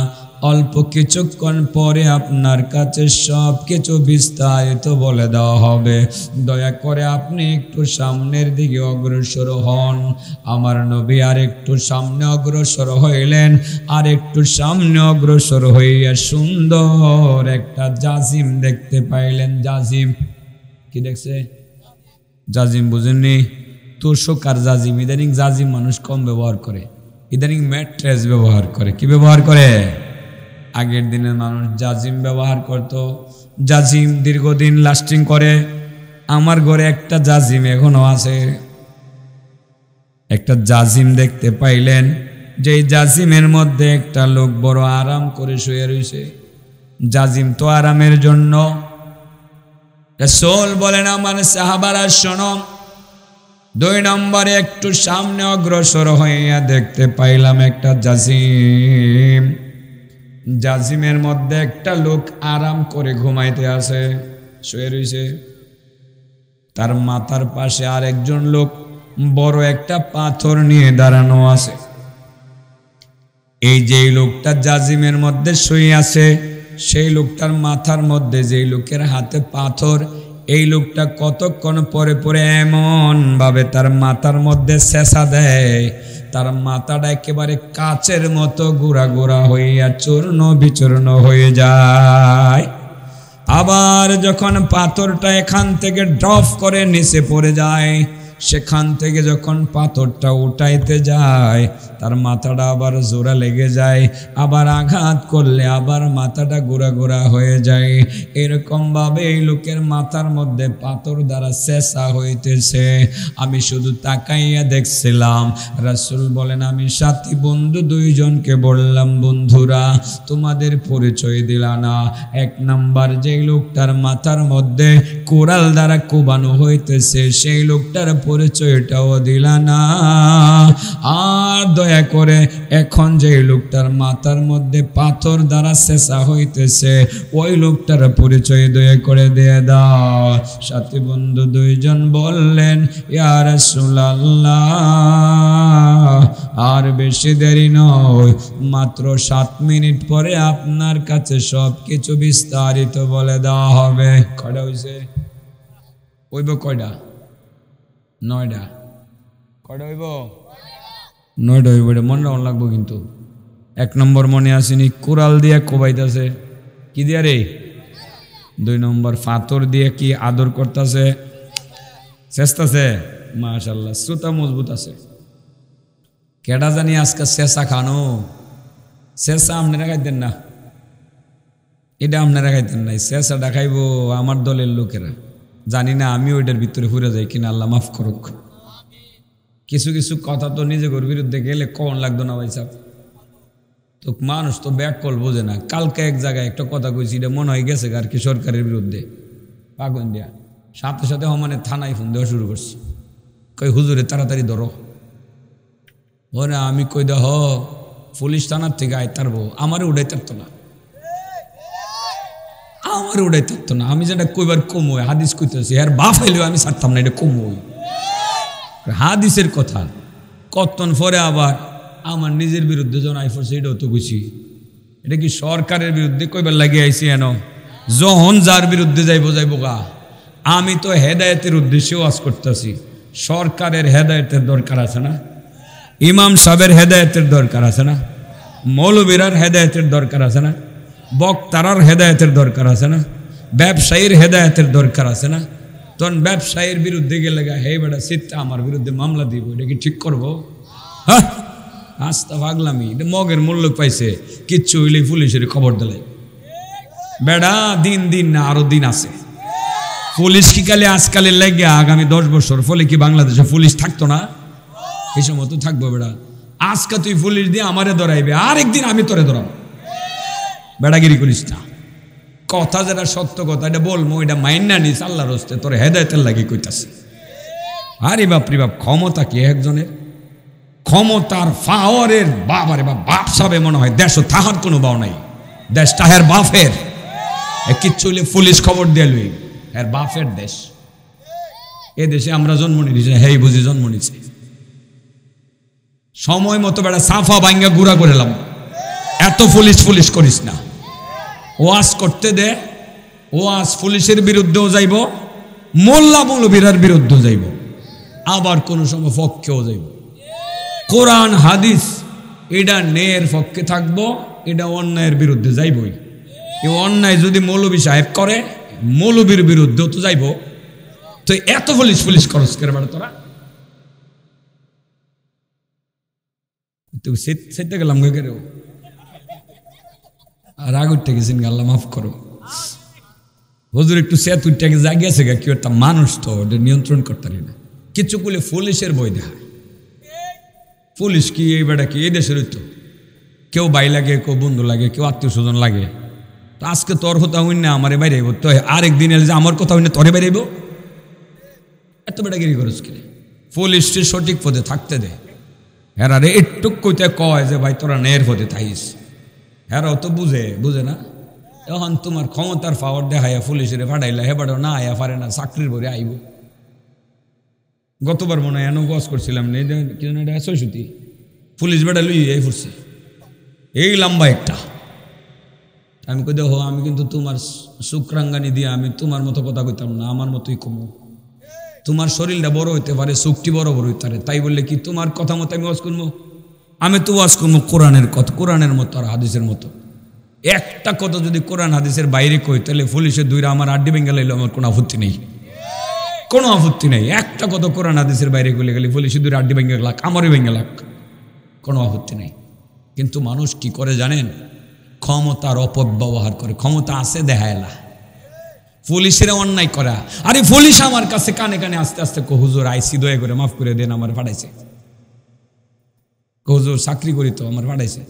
অল্প কিছুক্ষণ পরে আপনার কাছে সব কিছু বিস্তারিত বলে দেওয়া হবে। দয়া করে আপনি একটু সামনের দিকে অগ্রসর হন। আমার নবী আর একটু সামনে অগ্রসর হইলেন, আর একটু সামনে অগ্রসর হইয়া সুন্দর একটা জাজিম দেখতে পাইলেন। জাজিম কি দেখছে? জাজিম বুঝেননি? তোষক আর জাজিম, ইদানিং জাজিম মানুষ কম ব্যবহার করে, ইদানিং ম্যাট্রেস ব্যবহার করে। কি ব্যবহার করে? আগের দিনের মানুষ জাজিম ব্যবহার করত। জাজিম দীর্ঘদিন লাস্টিং করে। আমার ঘরে একটা জাজিম এখনো আছে। একটা জাজিম দেখতে পাইলেন, যে জাজিমের মধ্যে একটা লোক বড় আরাম করে শুয়ে রয়েছে। জাজিম তো আরামের জন্য। রাসূল বলেন, আমার সাহাবারা শোনো, 2 নম্বরে একটু সামনে অগ্রসর হইয়া দেখতে পাইলাম একটা জাজিম। জাজিমের মধ্যে একটা লোক আরাম করে ঘুমাইতে আছে, শুয়ে রয়েছে। তার মাথার পাশে আর একজন লোক বড় একটা পাথর নিয়ে দাঁড়ানো আছে। এই যে লোকটা জাজিমের মধ্যে শুয়ে আছে, সেই লোকটার মাথার মধ্যে যেই লোকের হাতে পাথর, এই লোকটা কতক্ষণ পরে পরে এমন ভাবে তার মাথার মধ্যে সেসা দেয়, তার মাথাটা একেবারে কাচের মতো গুড়া গুড়া হইয়া চূর্ণ বিচূর্ণ হয়ে যায়। আবার যখন পাথরটা এখান থেকে ড্রপ করে নিচে পড়ে যায়, সেখান থেকে যখন পাথরটা উঠাইতে যায়, তার মাথাটা আবার জোড়া লেগে যায়, আবার আঘাত করলে আবার মাথাটা গোড়া গোড়া হয়ে যায়। এরকম ভাবে এই লোকের মাথার মধ্যে পাথর দ্বারা চেঁচা হইতেছে। আমি শুধু তাকাইয়া দেখছিলাম। রাসূল বলেন, আমি সাথী বন্ধু 2 জনকে বললাম, বন্ধুরা তোমাদের পরিচয় দিলা না। 1 নাম্বার যে লোকটার মাথার মধ্যে কোরাল দ্বারা কোবানো হইতেছে, সেই লোকটার পরিচয়টাও দিলা না। আর দয়া করে এখন যে লোকটার মাথার মধ্যে পাথর দ্বারা চেঁচা হইতেছে, ওই লোকটার পরিচয় দয়া করে দিয়ে দাও। সাথী বন্ধু 2 জন বললেন, ইয়া রাসূলুল্লাহ, আর বেশি দেরি নয়, মাত্র 7 মিনিট পরে আপনার কাছে সব কিছু বিস্তারিত বলে দেওয়া হবে। কয়টা হয়েছে? হইব কয়টা? 9টা। কয়টা হইব? 9টা হইব। এটা মনে রাখা লাগবো কিন্তু। 1 নম্বর মনে আসেনি, কোরাল দিয়ে কোবাইতেছে। কি দিয়া রে? 2 নম্বর পাথর দিয়ে কি আদর করতেছে, চেষ্টাছে। মাশাআল্লাহ, শ্রোতা মজবুত আছে। কেডা জানি আজকে চেঁচা খানো, চেঁচা আপনারা খাইতেন না, এটা আপনারা খাইতেন নাই, চেঁচাটা খাইব আমার দলের লোকেরা। জানি না আমি ওইটার ভিতরে ঘুরে যাই কিনা, আল্লাহ মাফ করুক। কিছু কিছু কথা তো নিজের বিরুদ্ধে গেলে কখন লাগতো না ভাই সাহেব। তো মানুষ তো ব্যাককল বোঝে না। কালকে এক জায়গায় একটা কথা কইছি, এটা মনে হয় গেছে আর কি সরকারের বিরুদ্ধে, পাগন দিয়া সাথে সাথে মানে থানায় ফোন দেওয়া শুরু করছে। কই হুজুরে তাড়াতাড়ি ধরো। ওরে আমি কই দেহ পুলিশ থানার থেকে আয় তারবো, আমারে উড়াই তারতো না, আমার উড়াই থাকতো না। আমি যেটা কইবার কমই হাদিস কইতেছি, আর বাপ হইলেও আমি ছাড়তাম না, এটা কমই হাদিসের কথা। কতক্ষণ পরে আবার আমার নিজের বিরুদ্ধে যখন আইফোর্স, এটাও তো কইছি। এটা কি সরকারের বিরুদ্ধে কইবার লাগিয়ে আইসি এন? যখন যার বিরুদ্ধে যাইবো গা। আমি তো হেদায়েতের উদ্দেশ্যে ওয়াজ করতেছি। সরকারের হেদায়েতের দরকার আছে না? ইমাম সাহেবের হেদায়েতের দরকার আছে না? মৌলবীরার হেদায়েতের দরকার আছে না? বক্তারার হেদায়েতের দরকার আছে না? ব্যবসায়ীর হেদায়েতের দরকার আছে না? তখন ব্যবসায়ীর বিরুদ্ধে গেলে হে বেটা সিটটা আমার বিরুদ্ধে মামলা দিব, এটা কি ঠিক করবো? হ্যাঁ, আস্তা ভাগলামি। এটা মগের মূল্য পাইছে, কিচ্ছু হইলে পুলিশের খবর দিলে। বেড়া দিন দিন না আরো দিন আছে। পুলিশ কি কালে আজকালের লাগে আগামী 10 বছর ফলে কি বাংলাদেশে পুলিশ থাকতো না? এই সময় তো থাকবো। বেড়া আজকে তুই পুলিশ দিয়ে আমারে ধরাইবে, আরেকদিন আমি তোরে ধরাবো। বেড়াগিরি করিস না। কথা যেটা সত্য কথা এটা বলবো, এটা মাইন না নিস আল্লাহর হস্তে, তোর হেদায়েতের লাগে কইতাছি। আরে বাপ রে বাপ, ক্ষমতা কি একজনের? ক্ষমতার পাওয়ারের বাবারে বাপ, বাপ সাবে মনে হয় দেশ তাহার কোনো বাও নাই, দেশ তাহার বাপের। কিচ্ছু হইলে পুলিশ খবর দিয়ে লই, এর বাপের দেশ। এ দেশে আমরা জন্ম নিয়েছি, হেই বুঝি জন্ম নিয়েছে। সময় মতো বেড়া সাফা ভাঙ্গা গুড়া করেলাম, এত পুলিশ পুলিশ করিস না, ওয়াজ করতে দে। ওয়াজ পুলিশের বিরুদ্ধেও যাইব, মোল্লা মৌলবীরার বিরুদ্ধেও যাইব, আবার কোনো সময় পক্ষেও যাইব। কোরআন হাদিস এটা ন্যায়ের পক্ষে থাকবো, এটা অন্যায়ের বিরুদ্ধে যাইবই। এই অন্যায় যদি মৌলবী সাহেব করে, মৌলবীর বিরুদ্ধেও তো যাইব। তো এত পুলিশ পুলিশ খরচ করে বেড়া তোরা। সেটা গেলাম গেরেও আর আগ উঠতে গেছেন, আল্লাহ মাফ করো। হুজুর একটু সেত উঠতে জাগিয়েছে গা, কি একটা মানুষ তো ওটা নিয়ন্ত্রণ করতে পারি না। কিছু বলে পুলিশের বই দেখা, পুলিশ কি এই বেটা কি এই দেশের তো কেউ ভাই লাগে, কেউ বন্ধু লাগে, কেউ আত্মীয় স্বজন লাগে। তো আজকে তোর কথা হইন না আমার বাইরে আইব, তো আরেকদিন এলে যে আমার কথা হইন না তোরে বাইরে আইব। এত বেটাগিরি করছ কিনে, পুলিশটি সঠিক পদে থাকতে দে। হেরা রে একটু কইতে কয় যে ভাই তোরা ন্যায়ের পদে থাইস, হেরাও তো বুঝে না। এখন তোমার ক্ষমতার পাওয়ার দেখাইয়া পুলিশের ফাটাইলা, হেবাটাও না আয়া পারে না, চাকরির ভরে আইব। গতবার মনে হয় এনো গজ করছিলাম কি জানি এটা ৬৬ পুলিশ বেটা লুই এই ফুটছে এই লম্বা একটা। আমি কই দেখো, আমি কিন্তু তোমার শুক্রাঙ্গানি দিয়ে আমি তোমার মতো কথা কইতাম না, আমার মতোই কমো। তোমার শরীরটা বড় হইতে পারে, চোখটি বড় বড় হইতে পারে, তাই বললে কি তোমার কথা মতো আমি ওয়াজ করবো? আমি তো ওয়াজ করবো কোরআনের কথা, কোরআনের মতো আর হাদিসের মতো। একটা কথা যদি কোরআন হাদিসের বাইরে কই, তাহলে পুলিশের দুইরা আমার আড্ডি ভেঙ্গে লাইলে আমার কোনো আপত্তি নেই, কোনো আপত্তি নেই। একটা কথা কোরআন হাদিসের বাইরে গেলে গেলে পুলিশের দুইরা আড্ডি ভেঙ্গে লাগ, আমারই ভেঙ্গে লাগ, কোনো আপত্তি নেই। কিন্তু মানুষ কি করে জানেন? ক্ষমতার অপব্যবহার করে। ক্ষমতা আছে দেখায়লা, পুলিশের অন্যায় করা। আরে পুলিশ আমার কাছে কানে কানে আস্তে আস্তে কো হুজুর আইসি, দয়া করে মাফ করে দেন, আমার পাঠাইছে। হুজুর চাকরি করি তো আমার পাঠাইছে,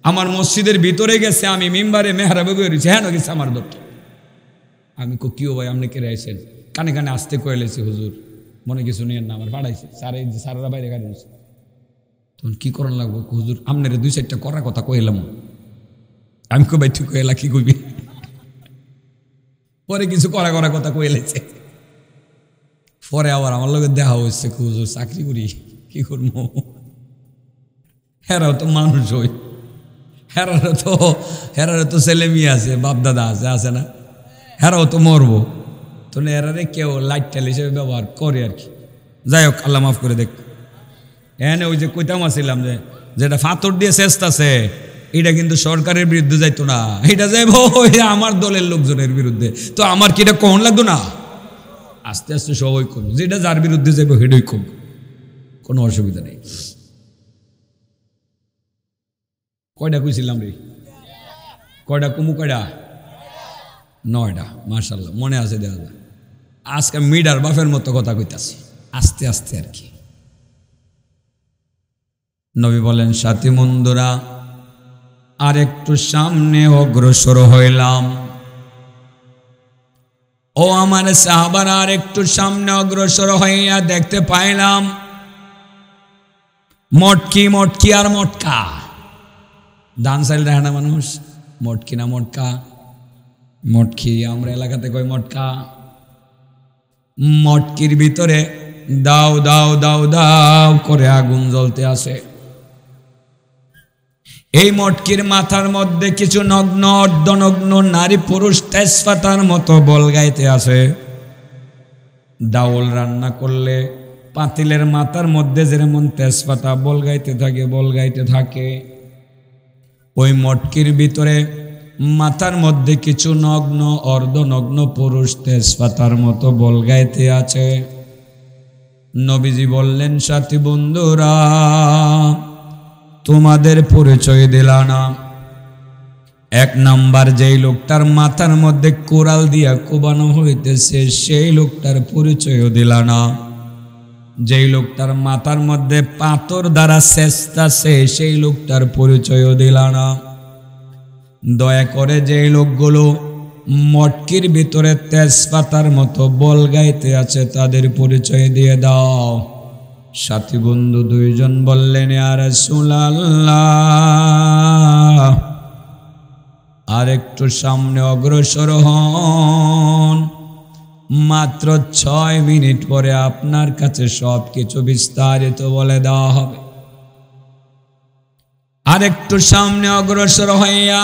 আমার মসজিদের ভিতরে গেছে, আমি মিম্বারে মেহরাবে বেরিয়েছি, হ্যাঁ গেছে আমার দত্ত। আমি কো কিও ভাই আপনি কেড়ে আইসেন? কানে কানে আসতে কয়েলেছি, হুজুর মনে কিছু নিয়েন না, আমার পাঠাইছে। সারেরা বাইরে গাড়ি নিয়েছে। তখন কি করার লাগবো? হুজুর আপনার ২-৪টা করার কথা কইলাম। আমি কই ভাই তুই কইলা কি কইবি? পরে কিছু করা কথা কইলেছে। পরে আবার আমার লোকের দেখা হচ্ছে, হুজুর চাকরি করি, কি করবো? হেরাও তো মানুষ হই, হেরারও তো ছেলে মেয়ে আছে, বাপ দাদা আছে না? হেরাও তো মরবো। তো এরারে কেউ লাইট টাইল হিসেবে ব্যবহার করে আর কি। যাই হোক, আল্লাহ মাফ করে দেখ। হ্যাঁ ওই যে কইতাম আসছিলাম যে যেটা ফাতর দিয়ে চেষ্টা আছে, এটা কিন্তু সরকারের বিরুদ্ধে যাইতো না, এটা যাইব আমার দলের লোকজনের বিরুদ্ধে। তো আমার কি এটা কখন লাগতো না? আস্তে আস্তে সবাই করবো, যেটা যার বিরুদ্ধে যাইব সেটাই করব, কোনো অসুবিধা নেই। কয়টা কইছিলাম রে? কয়টা কুমু? কয়টা? ৯টা। মাশাআল্লাহ, মনে আছে দেখা যায়। আজকে মিডার বাপের মতো কথা কইতাছি, আস্তে আস্তে আর কি। নবী বলেন, সাথী বন্ধুরা আর একটু সামনে অগ্রসর হইলাম। ও আমার সাহাবারা, আর একটু সামনে অগ্রসর হইয়া দেখতে পাইলাম মটকি মটকি আর মটকা। ধান চাইল দেখে না মানুষ, মটকি না মটকা? মটকি, আমরা এলাকাতে কই মটকা। মটকির ভিতরে দাও দাও দাও দাও করে আগুন জ্বলতে আসে। এই মটকির মাথার মধ্যে কিছু নগ্ন অর্ধনগ্ন নারী পুরুষ তেজপাতার মতো বল গাইতে আসে। ডাউল রান্না করলে পাতিলের মাথার মধ্যে যেমন তেজপাতা বল গাইতে থাকে, ওই মটকির ভিতরে মাথার মধ্যে কিছু নগ্ন অর্ধনগ্ন পুরুষ তেজপাতার মতো বল গাইতে আছে। নবীজি বললেন, সাথী বন্ধুরা তোমাদের পরিচয় দিলা না। ১ নাম্বার, যেই লোকটার মাথার মধ্যে কোরাল দিয়া কোবানো হইতেছে সেই লোকটার পরিচয়ও দিলা না। যেই লোকটার মাথার মধ্যে পাথর দ্বারা চেষ্টাছে সেই লোকটার পরিচয়ও দিলা না। দয়া করে যেই লোকগুলো মটকির ভিতরে তেজপাতার মতো বল গাইতে আছে তাদের পরিচয় দিয়ে দাও। সাথী বন্ধু ২ জন বললেন, ইয়া রাসূলুল্লাহ আর একটু সামনে অগ্রসর হন, মাত্র ৬ মিনিট পরে আপনার কাছে সব কিছু বিস্তারিত বলে দেওয়া হবে। আরেকটু সামনে অগ্রসর হইয়া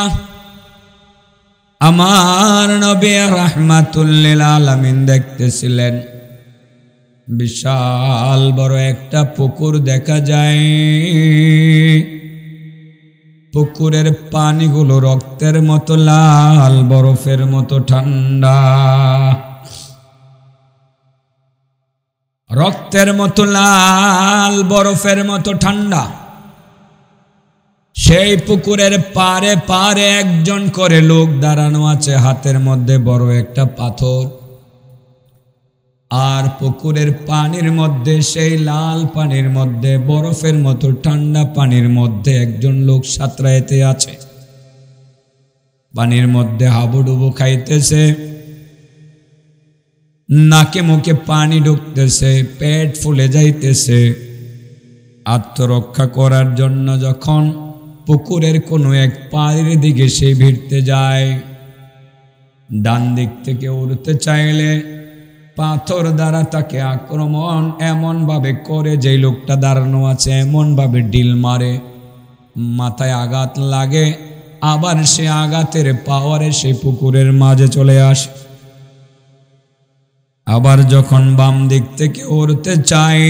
আমার নবী রাহমাতুল লিল আলামিন দেখতেছিলেন বিশাল বড় একটা পুকুর দেখা যায়। পুকুরের পানিগুলো রক্তের মতো লাল, বরফের মতো ঠান্ডা। রক্তের মতো লাল, বরফের মতো ঠান্ডা। সেই পুকুরের পারে পারে একজন করে লোক দাঁড়ানো আছে, হাতের মধ্যে বড় একটা পাথর। আর পুকুরের পানির মধ্যে, সেই লাল পানির মধ্যে, বরফের মতো ঠান্ডা পানির মধ্যে একজন লোক সাঁতরাইতে আছে। পানির মধ্যে হাবুডুবু খাইতেছে, নাকে মুখে পানি ঢুকতেছে, পেট ফুলে যাইতেছে। আত্মরক্ষা করার জন্য যখন পুকুরের কোনো এক পাড়ের দিকে সে ভিড়তে যায়, ডান দিক থেকে উড়তে চাইলে পাথর দ্বারা তাকে আক্রমণ এমন ভাবে করে, যে লোকটা দাঁড়ানো আছে এমন ভাবে ডিল মারে, মাথায় আঘাত লাগে, আবার সে আঘাতের পাওয়ারে সে পুকুরের মাঝে চলে আসে। আবার যখন বাম দিক থেকে উড়তে চায়,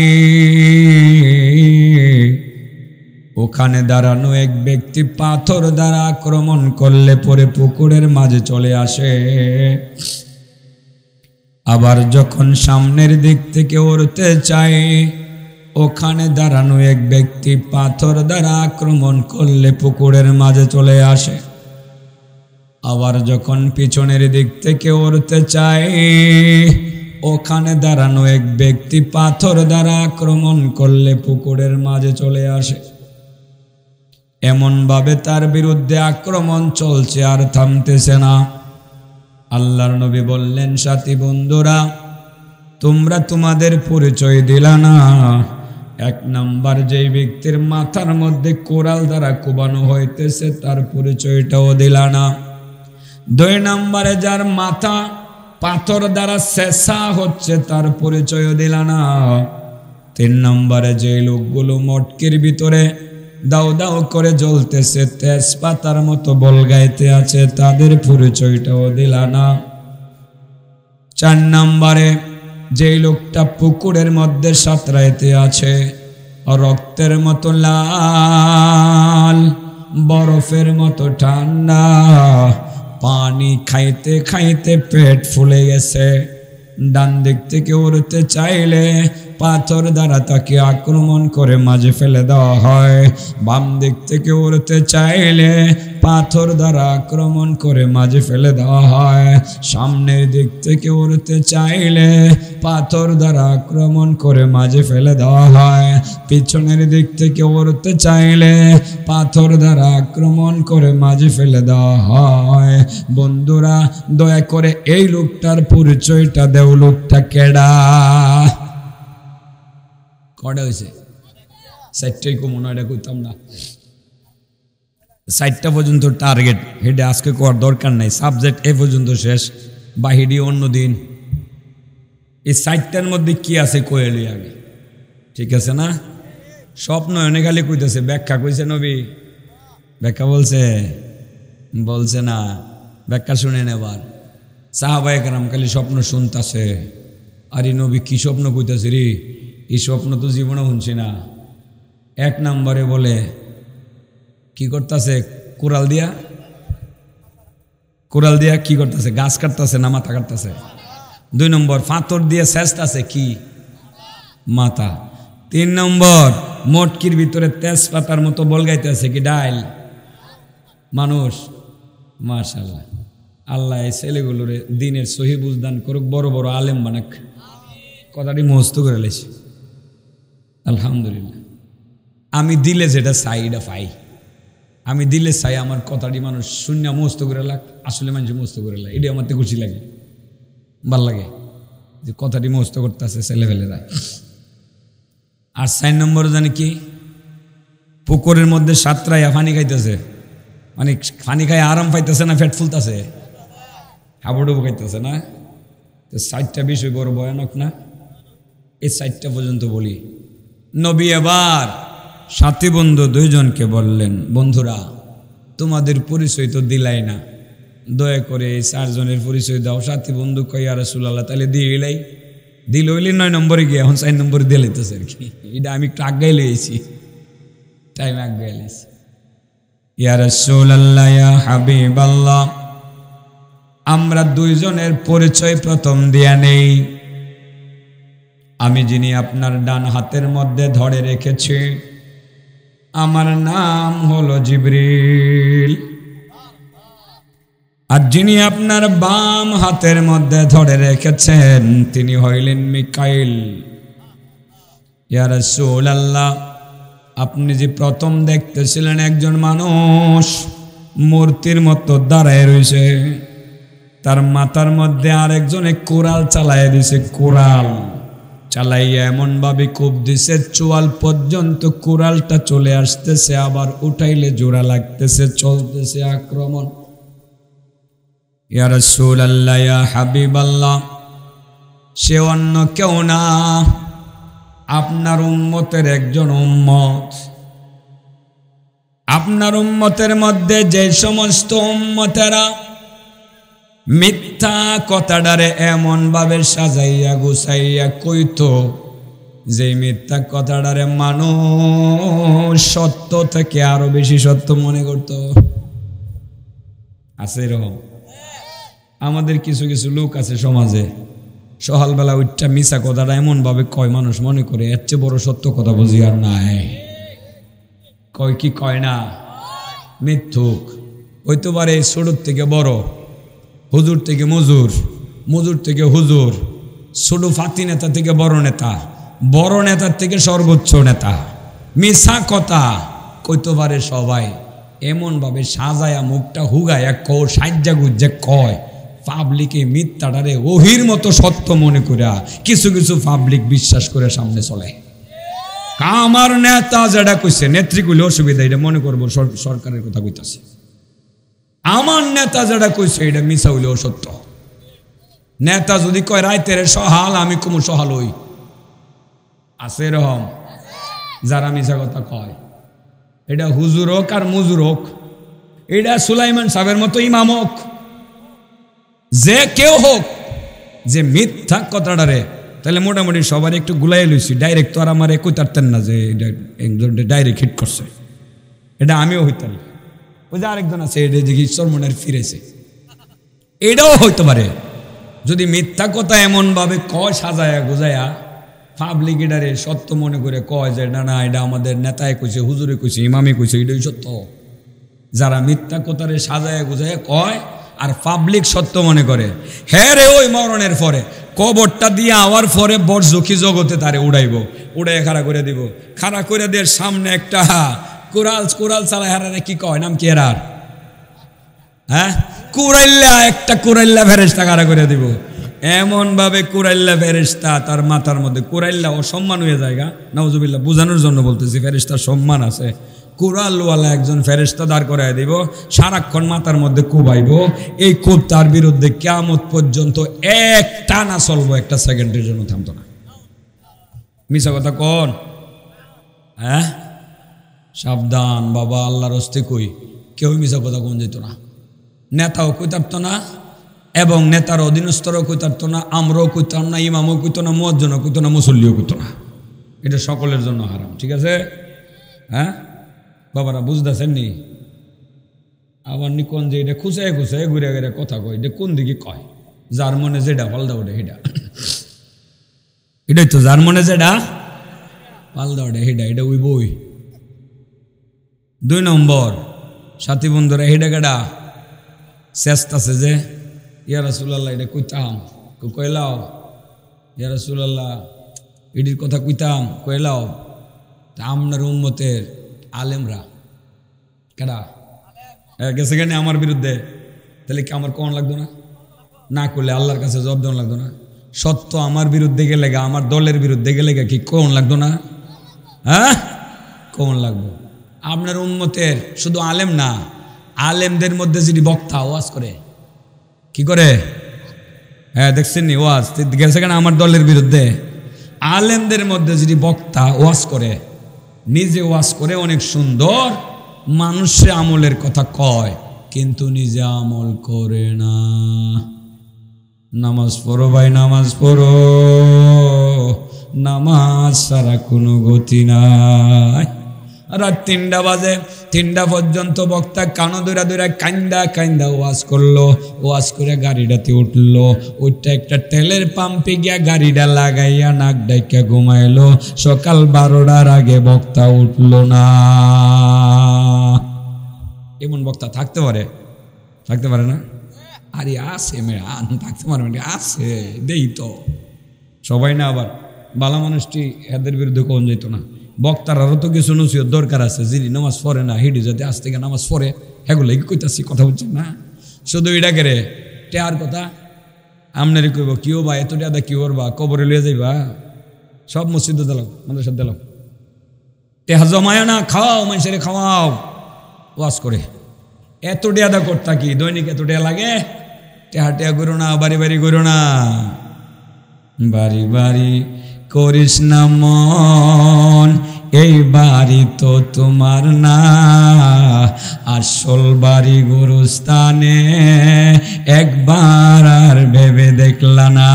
ওখানে দাঁড়ানো এক ব্যক্তি পাথর দ্বারা আক্রমণ করলে পরে পুকুরের মাঝে চলে আসে। আবার যখন সামনের দিক থেকে উড়তে চায়, ওখানে দাঁড়ানো এক ব্যক্তি পাথর দ্বারা আক্রমণ করলে পুকুরের মাঝে চলে আসে। আবার যখন পিছনের দিক থেকে উড়তে চায়, ওখানে দাঁড়ানো এক ব্যক্তি পাথর দ্বারা আক্রমণ করলে পুকুরের মাঝে চলে আসে। এমন ভাবে তার বিরুদ্ধে আক্রমণ চলছে, আর থামতেছে না। আল্লাহর নবী বললেন, সাথী বন্ধুরা, তোমরা তোমাদের পরিচয় দিলা না। এক নাম্বার, যেই ব্যক্তির মাথার মধ্যে কোরাল দ্বারা কোবানো হইতেছে তার পরিচয়টাও দিলা না। 2 নম্বরে, যার মাথা পাথর দ্বারা ছেঁচা হচ্ছে তার পরিচয় দিলা না। 3 নম্বরে, যে লোকগুলো মটকির ভিতরে দাও দাও করে জ্বলতেছে, তেজপাতার মতো বলগাইতে আছে, তাদের পরিচয়টাও দিলা না। 4 নম্বরে, যেই লোকটা পুকুরের মধ্যে সাঁতরাইতে আছে, রক্তের মতো লাল, বরফের মতো ঠান্ডা, পানি খাইতে খাইতে পেট ফুলে গেছে। ডান দিক থেকে উড়তে চাইলে পাথর দ্বারা তাকে আক্রমণ করে মাঝে ফেলে দেওয়া হয়। বাম দিক থেকে উড়তে চাইলে পাথর দ্বারা আক্রমণ করে মাঝে ফেলে দেওয়া হয়। সামনের দিক থেকে উড়তে চাইলে পাথর দ্বারা আক্রমণ করে মাঝে ফেলে দেওয়া হয়। পিছনের দিক থেকে উড়তে চাইলে পাথর দ্বারা আক্রমণ করে মাঝে ফেলে দেওয়া হয়। বন্ধুরা, দয়া করে এই লোকটার পরিচয়টা দেও। লোকটা কেডা? কটা হয়েছে? 4টাই কমন, এটা কইতাম না। 4টা পর্যন্ত টার্গেট, হেডে আজকে করার দরকার নাই। সাবজেক্ট এ পর্যন্ত শেষ, বাহিরি অন্য দিন। এই 4টার মধ্যে কি আছে কইলি আগে, ঠিক আছে না? স্বপ্ন এনে খালি কইতেছে, ব্যাখ্যা কইছে নবী? ব্যাখ্যা বলছে না। ব্যাখ্যা শুনে নেবার। সাহাবায়ে কেরাম খালি স্বপ্ন শুনতাছে। আরে নবী কি স্বপ্ন কইতাছে রে? এই স্বপ্ন তো জীবনে শুনছি না। 1 নম্বরে বলে কি করতেছে? কোরাল দিয়া কি করতেছে? গাছ কাটতেছে না মাথা কাটতেছে? 2 নম্বর, পাথর দিয়ে ছেঁচতেছে কি? মাথা। 3 নম্বর, মটকির ভিতরে তেজপাতার মতো বলগাইতেছে কি? ডাইল। মানুষ। মাশাআল্লাহ, আল্লাহ এই ছেলেগুলোর দিনের সহি বুঝদান করুক, বড় বড় আলেম বানাক। কথাটি মুখস্থ করে লেছি, আলহামদুলিল্লাহ। আমি দিলে যেটা চাই এটা পাই। আমি দিলে চাই আমার কথাটি মানুষ শূন্য মুখস্থ করে লাগ, আসলে মানুষ মুখস্থ করে লাগ, এটি আমার তো খুশি লাগে, ভাল লাগে যে কথাটি মুখস্থ করতেছে ছেলেফেলেরা। আর 4 নম্বর জানি কি? পুকুরের মধ্যে সাঁতরাইয়া পানি খাইতেছে। মানে পানি খাই আরাম পাইতেছে না পেট ফুলতেছে? হাবুডুবু খাইতেছে না? তো 4টা বিষয় বড় ভয়ানক না? এই 4টা পর্যন্ত বলি। নবী এবার সাথী বন্ধু দুইজনকে বললেন, বন্ধুরা তোমাদের পরিচয় তো দিলাই না, দয়া করে এই 4 জনের পরিচয় দাও। সাথী বন্ধু কই, ইয়া রাসূলুল্লাহ তাহলে দিয়ে এলাই। দিল হইলে 9 নম্বরে গিয়ে এখন 4 নম্বরে দিয়ে লইতেছে আর কি। এটা আমি একটু আগাই লইছি, টাইম আগাই লইছি। ইয়া রাসূলুল্লাহ, ইয়া হাবিবাল্লাহ, আমরা দুইজনের পরিচয় প্রথম দিয়া নেই। আমি যিনি আপনার ডান হাতের মধ্যে ধরে রেখেছি, আমার নাম হলো জিবরিল। আর যিনি আপনার বাম হাতের মধ্যে ধরে রেখেছেন, তিনি হইলেন মিকাইল। ইয়া রাসূলুল্লাহ, আপনি যে প্রথম দেখতেছিলেন একজন মানুষ মূর্তির মতো দাঁড়ায় রয়েছে, তার মাথার মধ্যে আরেকজনে কোরাল চালাইয়া দিছে। কোরাল চালাইয়া এমন ভাবে কোপ দিছে, চোয়াল পর্যন্ত কোরালটা চলে আসতেছে, আবার উঠাইলে জোড়া লাগতেছে, চলতেছে আক্রমণ। ইয়া রাসূলুল্লাহ, ইয়া হাবিবাল্লাহ, সে অন্য কেউ না, আপনার উম্মতের একজন উম্মত। আপনার উম্মতের মধ্যে যে সমস্ত উম্মতেরা মিথ্যা কথাটারে এমন ভাবে সাজাইয়া গুছাইয়া কইতো, যে মিথ্যা কথাটারে মানুষ সত্য থেকে আরো বেশি সত্য মনে করত। আছে এরকম? আমাদের কিছু কিছু লোক আছে সমাজে, সকালবেলা উঠটা মিছা কথাটা এমন ভাবে কয়, মানুষ মনে করে এর চেয়ে বড় সত্য কথা বুঝি আর নাই। কয় কি কয় না? মিথ্যুক। হইতে পারে ছোট থেকে বড়, হুজুর থেকে মজুর, মজুর থেকে হুজুর, ছোট ফাতি নেতা থেকে বড় নেতা, বড় নেতার থেকে সর্বোচ্চ নেতা। মিছা কথা কইতে পারে সবাই, এমন ভাবে সাজায়া মুখটা হুগায়া সাজ্জা গুজ্জা কয়, পাবলিকে মিথ্যাটারে ওহির মতো সত্য মনে করিয়া কিছু কিছু পাবলিক বিশ্বাস করে সামনে চলে। আমার নেতা যেটা কইছে, নেত্রী কইলে অসুবিধা, এটা মনে করবো সরকারের কথা কইতাছে। আমার নেতা যেটা কইছে এটা মিছা হইলেও সত্য। নেতা যদি কয় রাইতের সহাল, আমি কুমু সহাল হই। আছে এরকম যারা মিছা কথা কয়? এটা হুজুর হোক আর মজুর হোক, এটা সুলাইমান সাহেবের মতো ইমাম হোক, যে কেউ হোক, যে মিথ্যা কথাটারে, তাহলে মোটামুটি সবার একটু গুলাই লইছি। ডাইরেক্ট তো আর আমার কইতারতেন না যে ডাইরেক্ট হিট করছে, এটা আমিও হইতাম। ওই যে আরেকজন আছে, এটা যে ঈশ্বর মনের ফিরেছে, এটাও হইতে পারে। যদি মিথ্যা কথা এমন ভাবে কয় সাজায়া গুজায়া, পাবলিক এটারে সত্য মনে করে কয় যে না না এটা আমাদের নেতায় কইছে, হুজুরে কইছে, ইমামে কইছে, এটাই সত্য। যারা মিথ্যা কথারে সাজায়া গুজায়া কয় আর পাবলিক সত্য মনে করে, হ্যাঁ রে ওই মরণের পরে কবরটা দিয়ে আওয়ার পরে বরজখী জগতে তারে উড়াইব, উড়াই খাড়া করে দিব। খাড়া করে দিয়ে সামনে একটা কোরাল চালায়, হারারে কি কয় নাম কি এরার? হ্যাঁ, কুরাইল্লা, একটা কুরাইল্লা ফেরেশতা খাড়া করে দিব। এমন ভাবে কুরাইল্লা ফেরেশতা তার মাথার মধ্যে, কুরাইল্লা অসম্মান হয়ে যায়, নাউজুবিল্লাহ, বোঝানোর জন্য বলতেছি, ফেরেশতার সম্মান আছে। কুরালওয়ালা একজন ফেরেশতা দাঁড় করাই দিব, সারাক্ষণ মাথার মধ্যে কুবাইব। এই কুব তার বিরুদ্ধে কিয়ামত পর্যন্ত এক টানা চলবো, একটা সেকেন্ডের জন্য থামতো না। মিছা কথা কোন? হ্যাঁ, সাবধান বাবা, আল্লাহর হস্তে কই, কেউ মিছা কথা কোন যেত না। নেতাও কইতারত না, এবং নেতার অধীনস্থরও কইতারত না, আমরাও কইতাম না, ইমামও কইত না, মুয়াজ্জিনও কইত না, মুসল্লিও কইত না। এটা সকলের জন্য হারাম। ঠিক আছে? হ্যাঁ বাবারা, বুঝতেছেন নি? আবার নি কোন যে এটা খুঁচায় খুঁচায় ঘুরে ঘুরে কথা কয়, এটা কোন দিকে কয়? যার মনে যেটা পাল্টা ওঠে সেটা, এটাই তো যার মনে যেটা পাল্টা ওঠে সেটা, এটা ওই বই। 2 নম্বর, সাথী বন্ধুরা, হেডা গেডা চেষ্টাছে যে ইয়া রাসূলুল্লাহ এটা কইতাম, কইলাও ইয়া রাসূলুল্লাহ এটির কথা কইতাম, কইলাও আপনার উম্মতের আলেমরা কেডা গেছে কেন আমার বিরুদ্ধে, তাহলে কি আমার কোন লাগতো না? না করলে আল্লাহর কাছে জবাব দেওয়া লাগতো না? সত্য আমার বিরুদ্ধে গেলে, আমার দলের বিরুদ্ধে গেলে কি কোন লাগতো না? হ্যাঁ, কোন লাগবো? আপনার উম্মতের শুধু আলেম না, আলেমদের মধ্যে যদি বক্তা ওয়াজ করে, কি করে? হ্যাঁ দেখছেন নি ওয়াজ গেছে কেন আমার দলের বিরুদ্ধে? আলেমদের মধ্যে যদি বক্তা ওয়াজ করে, নিজে ওয়াজ করে অনেক সুন্দর, মানুষে আমলের কথা কয় কিন্তু নিজে আমল করে না। নামাজ পড়ো ভাই, নামাজ পড়ো, নামাজ ছাড়া কোনো গতি নাই। রাত 3টা বাজে, 3টা পর্যন্ত বক্তা কানো দৌড়া দৌড়া কান্দা কান্দা ওয়াজ করলো, ওয়াজ করে গাড়িটাতে উঠলো, ওইটা একটা তেলের পাম্পে গিয়া গাড়িটা লাগাইয়া নাক ডাইকা ঘুমাইলো। সকাল 12টার আগে বক্তা উঠলো না। এমন বক্তা থাকতে পারে? থাকতে পারে না? আরে আছে মেয়া, থাকতে পারবে না, আছে দেই তো সবাই না। আবার বালা মানুষটি এদের বিরুদ্ধে কোন যেত না। বক্তার আরও তো কিছু নসিহত দরকার আছে, যিনি নামাজ পড়ে না হিডি যাতে আজ থেকে নামাজ পড়ে, এগুলো কি কইতাছি, কথা বুঝছেন না? শুধু এটা কেরে টেয়ার কথা আমনারে কইব, কিও বা এত টেয়াদা কি করবা, কবরে লিয়ে যাইবা, সব মসজিদে দিলাম, মাদ্রাসা দিলাম, টেহা জমায় না, খাও মানুষের খাওয়াও, ওয়াজ করে। এত টেয়াদা করতা কি দৈনিক এত টেয়া লাগে? টেহা টেয়া করো না, বাড়ি বাড়ি করো না, বাড়ি বাড়ি করিস না মন, এই বাড়ি তো তোমার না, আসল বাড়ি গুরুস্থানে, একবার আর ভেবে দেখলা না।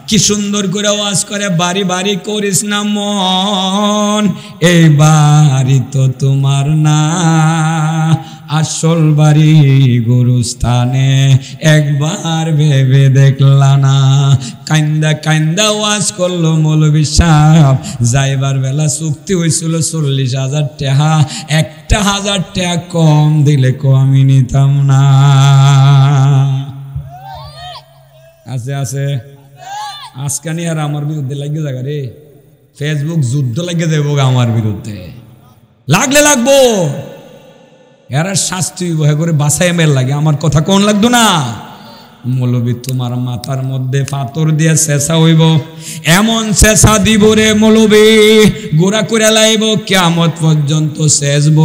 কি সুন্দর করে ওয়াজ করে, বাড়ি বাড়ি করিস না মন, এই বাড়ি তো তোমার না, আসল বাড়ি গুরুস্থানে, একবার ভেবে দেখলা না। কান্দা কান্দা ওয়াজ করলো মৌলভী সাহেব। যাইবার বেলা চুক্তি হয়েছিল 40,000 টাকা, 1,000 টাকা কম দিলে আমি নিতাম না। আছে আছে আজকানি আর আমার বিরুদ্ধে লাগিয়ে যাগা রে, ফেসবুক যুদ্ধ লাগিয়ে দেবো আমার বিরুদ্ধে, লাগলে লাগবো, এরা শাস্তি বহে করে বাসায় মেল লাগে, আমার কথা কোন লাগতো না? মৌলবী তোমার মাথার মধ্যে পাথর দিয়ে শেষা হইব, এমন শেষা দিব রে মৌলবী, গোড়া করে লাইব, কিয়ামত পর্যন্ত শেষব,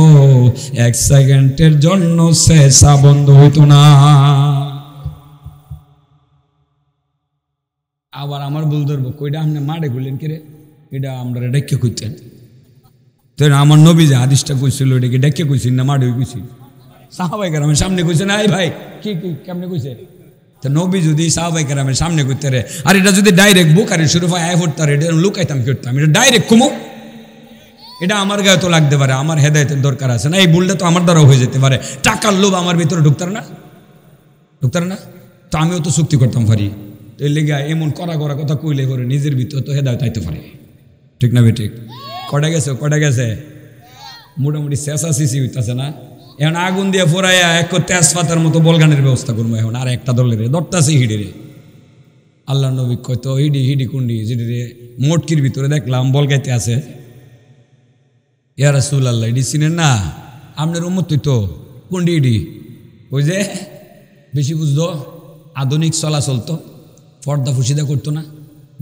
1 সেকেন্ডের জন্য শেষা বন্ধ হইতো না। আবার আমার ভুল ধরবো, কইটা আপনি মাঠে ঘুরলেন কে রে, এটা আমরা ডেকে খুঁজছেন তো, আমার নবী যে হাদিসটা কইছিল এটাকে ডেকে কইছি না মাঠে কইছি? সাহাবায়ে কেরামের সামনে কইছে না, এই ভাই কি কি কেমনে কইছে? তো নবী যদি সাহাবায়ে কেরামের সামনে কইতে রে, আর এটা যদি ডাইরেক্ট বুখারী শরীফে আয় পড়তার, এটা লুকাইতাম করতাম, এটা ডাইরেক্ট কুমু, এটা আমার গায়ে তো লাগতে পারে, আমার হেদায়েতের দরকার আছে না, এই ভুলটা তো আমার দ্বারাও হয়ে যেতে পারে, টাকার লোভ আমার ভিতরে ঢুকতার না, ঢুকতার না, তো আমিও তো চুক্তি করতাম পারি, তো এর লেগে এমন করা করা কথা কইলে করে নিজের ভিতরে তো হেদায়েত আইতে পারে, ঠিক না বেঠিক? কটা গেছে, কটা গেছে, মোটামুটি শেষা সিসি হইতেছে না, এখন আগুন দিয়ে ফোরাইয়া এক তেজপাতার মতো বলগানের ব্যবস্থা করবো এখন, আর একটা দলের দরটাছে হিডি রে, আল্লাহ নবী কয়তো হিডি হিডি কুন্ডি যেটি রে মোটকির ভিতরে দেখলাম বলগাইতে আছে, ইয়া রাসূলুল্লাহ ইডি চিনেন না, আপনার উম্মত তো কুন্ডি ইডি, ওই যে বেশি বুঝতো, আধুনিক চলাচল তো, পর্দা ফুসিদা করতো না,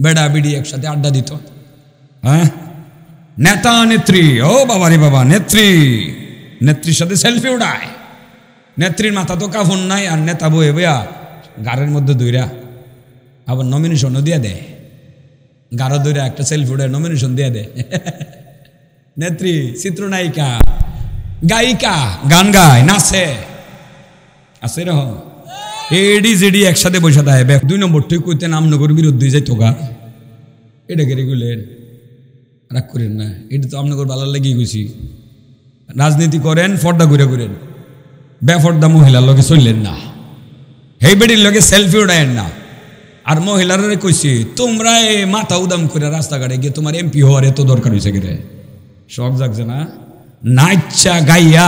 বেড়া বিড়ি একসাথে আড্ডা দিত, হ্যাঁ, নেতা নেত্রী, ও বাবা রে বাবা, নেত্রী, নেত্রীর সাথে সেলফি উঠায়, নেত্রীর মাথা তো কাফন নাই, আর নেতা বয়ে বইয়া গাড়ের মধ্যে দইরা আবার নমিনেশনও দিয়ে দেয়, গাঢ় দইরা একটা সেলফি উঠায় নমিনেশন দিয়ে দেয়। নেত্রী চিত্রনায়িকা, গায়িকা, গান গায়, নাচে, আছে এরকম এডি জেডি একসাথে বসে দেয়। 2 নম্বর ঠিক কইতে নামনগর বিরুদ্ধে যাইতো গা, এটা কে রেগুলের রাগ করেন না, এটা তো আপনাদের ভালো লেগে গেছি, রাজনীতি করেন ফর্দা ঘুরে ঘুরেন, বেফর্দা মহিলার লগে চললেন না, এই বেডির লগে সেলফি উঠায়েন না। আর মহিলারা কইছি তোমরা এই মাথা উদাম করে রাস্তাঘাটে গিয়ে তোমার এমপি হওয়ার এত দরকার হয়েছে গেলে, শখ জাগছে না, নাচা গাইয়া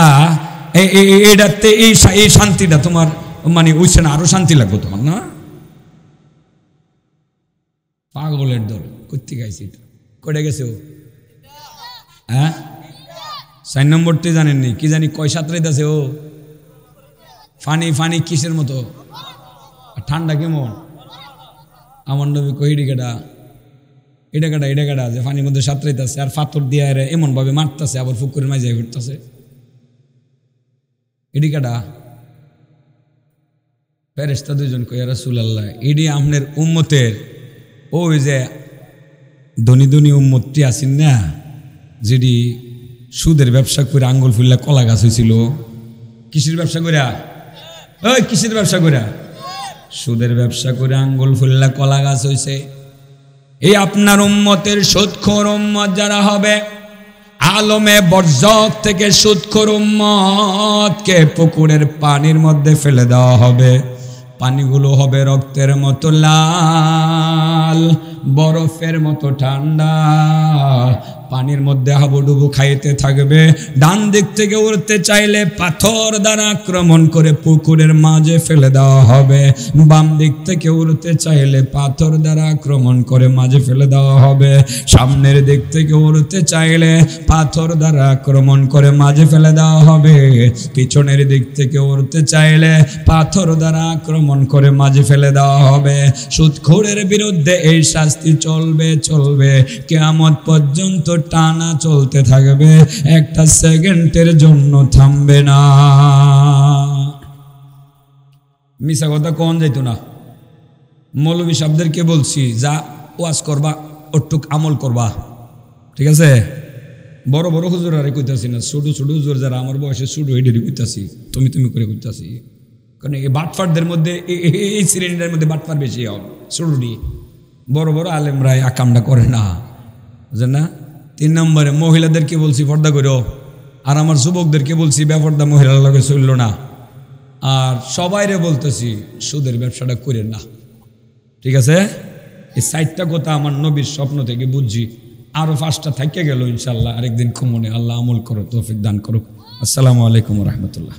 এটাতে এই শান্তিটা তোমার মানে উঠছে না, আরো শান্তি লাগবে তোমার না? পাগলের দল করতে গাইছি, কটে গেছে ও, হ্যাঁ 4 নম্বরটি জানেননি, কি জানি কয় সাঁতরাইতেছে ও, ফানি ফানি কিসের মতো, ঠান্ডা কেমন, আমার নবী কই এটা কেডা, এটা কেডা, এটা কেডা যে ফানির মধ্যে সাঁতরাইতেছে আর পাথর দিয়ে এমন ভাবে মারতেছে, আবার পুকুরের মাঝে ঘুরতেছে, এডি কেডা? ফেরেশতা 2 জন কই, ইয়া রাসূলুল্লাহ এডি আপনার উম্মতের ওই যে ধনী ধনী উম্মতটি আছেন না, যেটি সুদের ব্যবসা করে আঙ্গুল ফুললে কলা গাছ হয়েছিল, কিসের ব্যবসা করে? ওই কিসের ব্যবসা করে? সুদের ব্যবসা করে আঙ্গুল ফুললে কলা গাছ হয়েছে। এই আপনার উম্মতের সুদখোর উম্মত যারা হবে, আলমে বরজক থেকে সুদখোর উম্মতকে পুকুরের পানির মধ্যে ফেলে দেওয়া হবে। পানিগুলো হবে রক্তের মতো লাল, বরফের মতো ঠান্ডা, পানির মধ্যে হাবুডুবু খাইতে থাকবে। ডান দিক থেকে উঠতে চাইলে পাথর দ্বারা আক্রমণ করে পুকুরের মাঝে ফেলে দেওয়া হবে, বাম দিক থেকে উঠতে চাইলে পাথর দ্বারা আক্রমণ করে মাঝে ফেলে দেওয়া হবে, সামনের দিক থেকে উঠতে চাইলে পাথর দ্বারা আক্রমণ করে মাঝে ফেলে দেওয়া হবে, পিছনের দিক থেকে উঠতে চাইলে পাথর দ্বারা আক্রমণ করে মাঝে ফেলে দেওয়া হবে। সুদখোরের বিরুদ্ধে এই শাস্তি চলবে চলবে কিয়ামত পর্যন্ত, টানা চলতে থাকবে, একটা সেকেন্ডের জন্য থামবে না। মিশা কথা কোন যাইতো না। মৌলবী সাহেবদেরকে বলছি, যা ওয়াজ করবা ওটুক আমল করবা, ঠিক আছে? বড় বড় হুজুর আরে কইতাছি না, ছোট ছোট হুজুর যারা আমার বয়সে ছোট এডেরই কইতাছি, তুমি তুমি করে কইতাছি। কারণ এই বাটফারদের মধ্যে, এই শ্রেণীটার মধ্যে বাটফার বেশি হবে, ছোটটি। বড় বড় আলেমরা আকামটা করে না, বুঝলেন না? 3 নম্বরে মহিলাদেরকে বলছি পর্দা করো, আর আমার যুবকদেরকে বলছি বেপর্দা মহিলার লগে চলল না। আর সবাইরে বলতেছি সুদের ব্যবসাটা করেন না, ঠিক আছে? এই 4টা কথা আমার নবীর স্বপ্ন থেকে বুঝছি। আরো 5টা থেকে গেল ইনশাল্লাহ, আরেকদিন খুমনে। আল্লাহ আমল করো, তৌফিক দান করো। আসসালামু আলাইকুম রহমতুল্লাহ।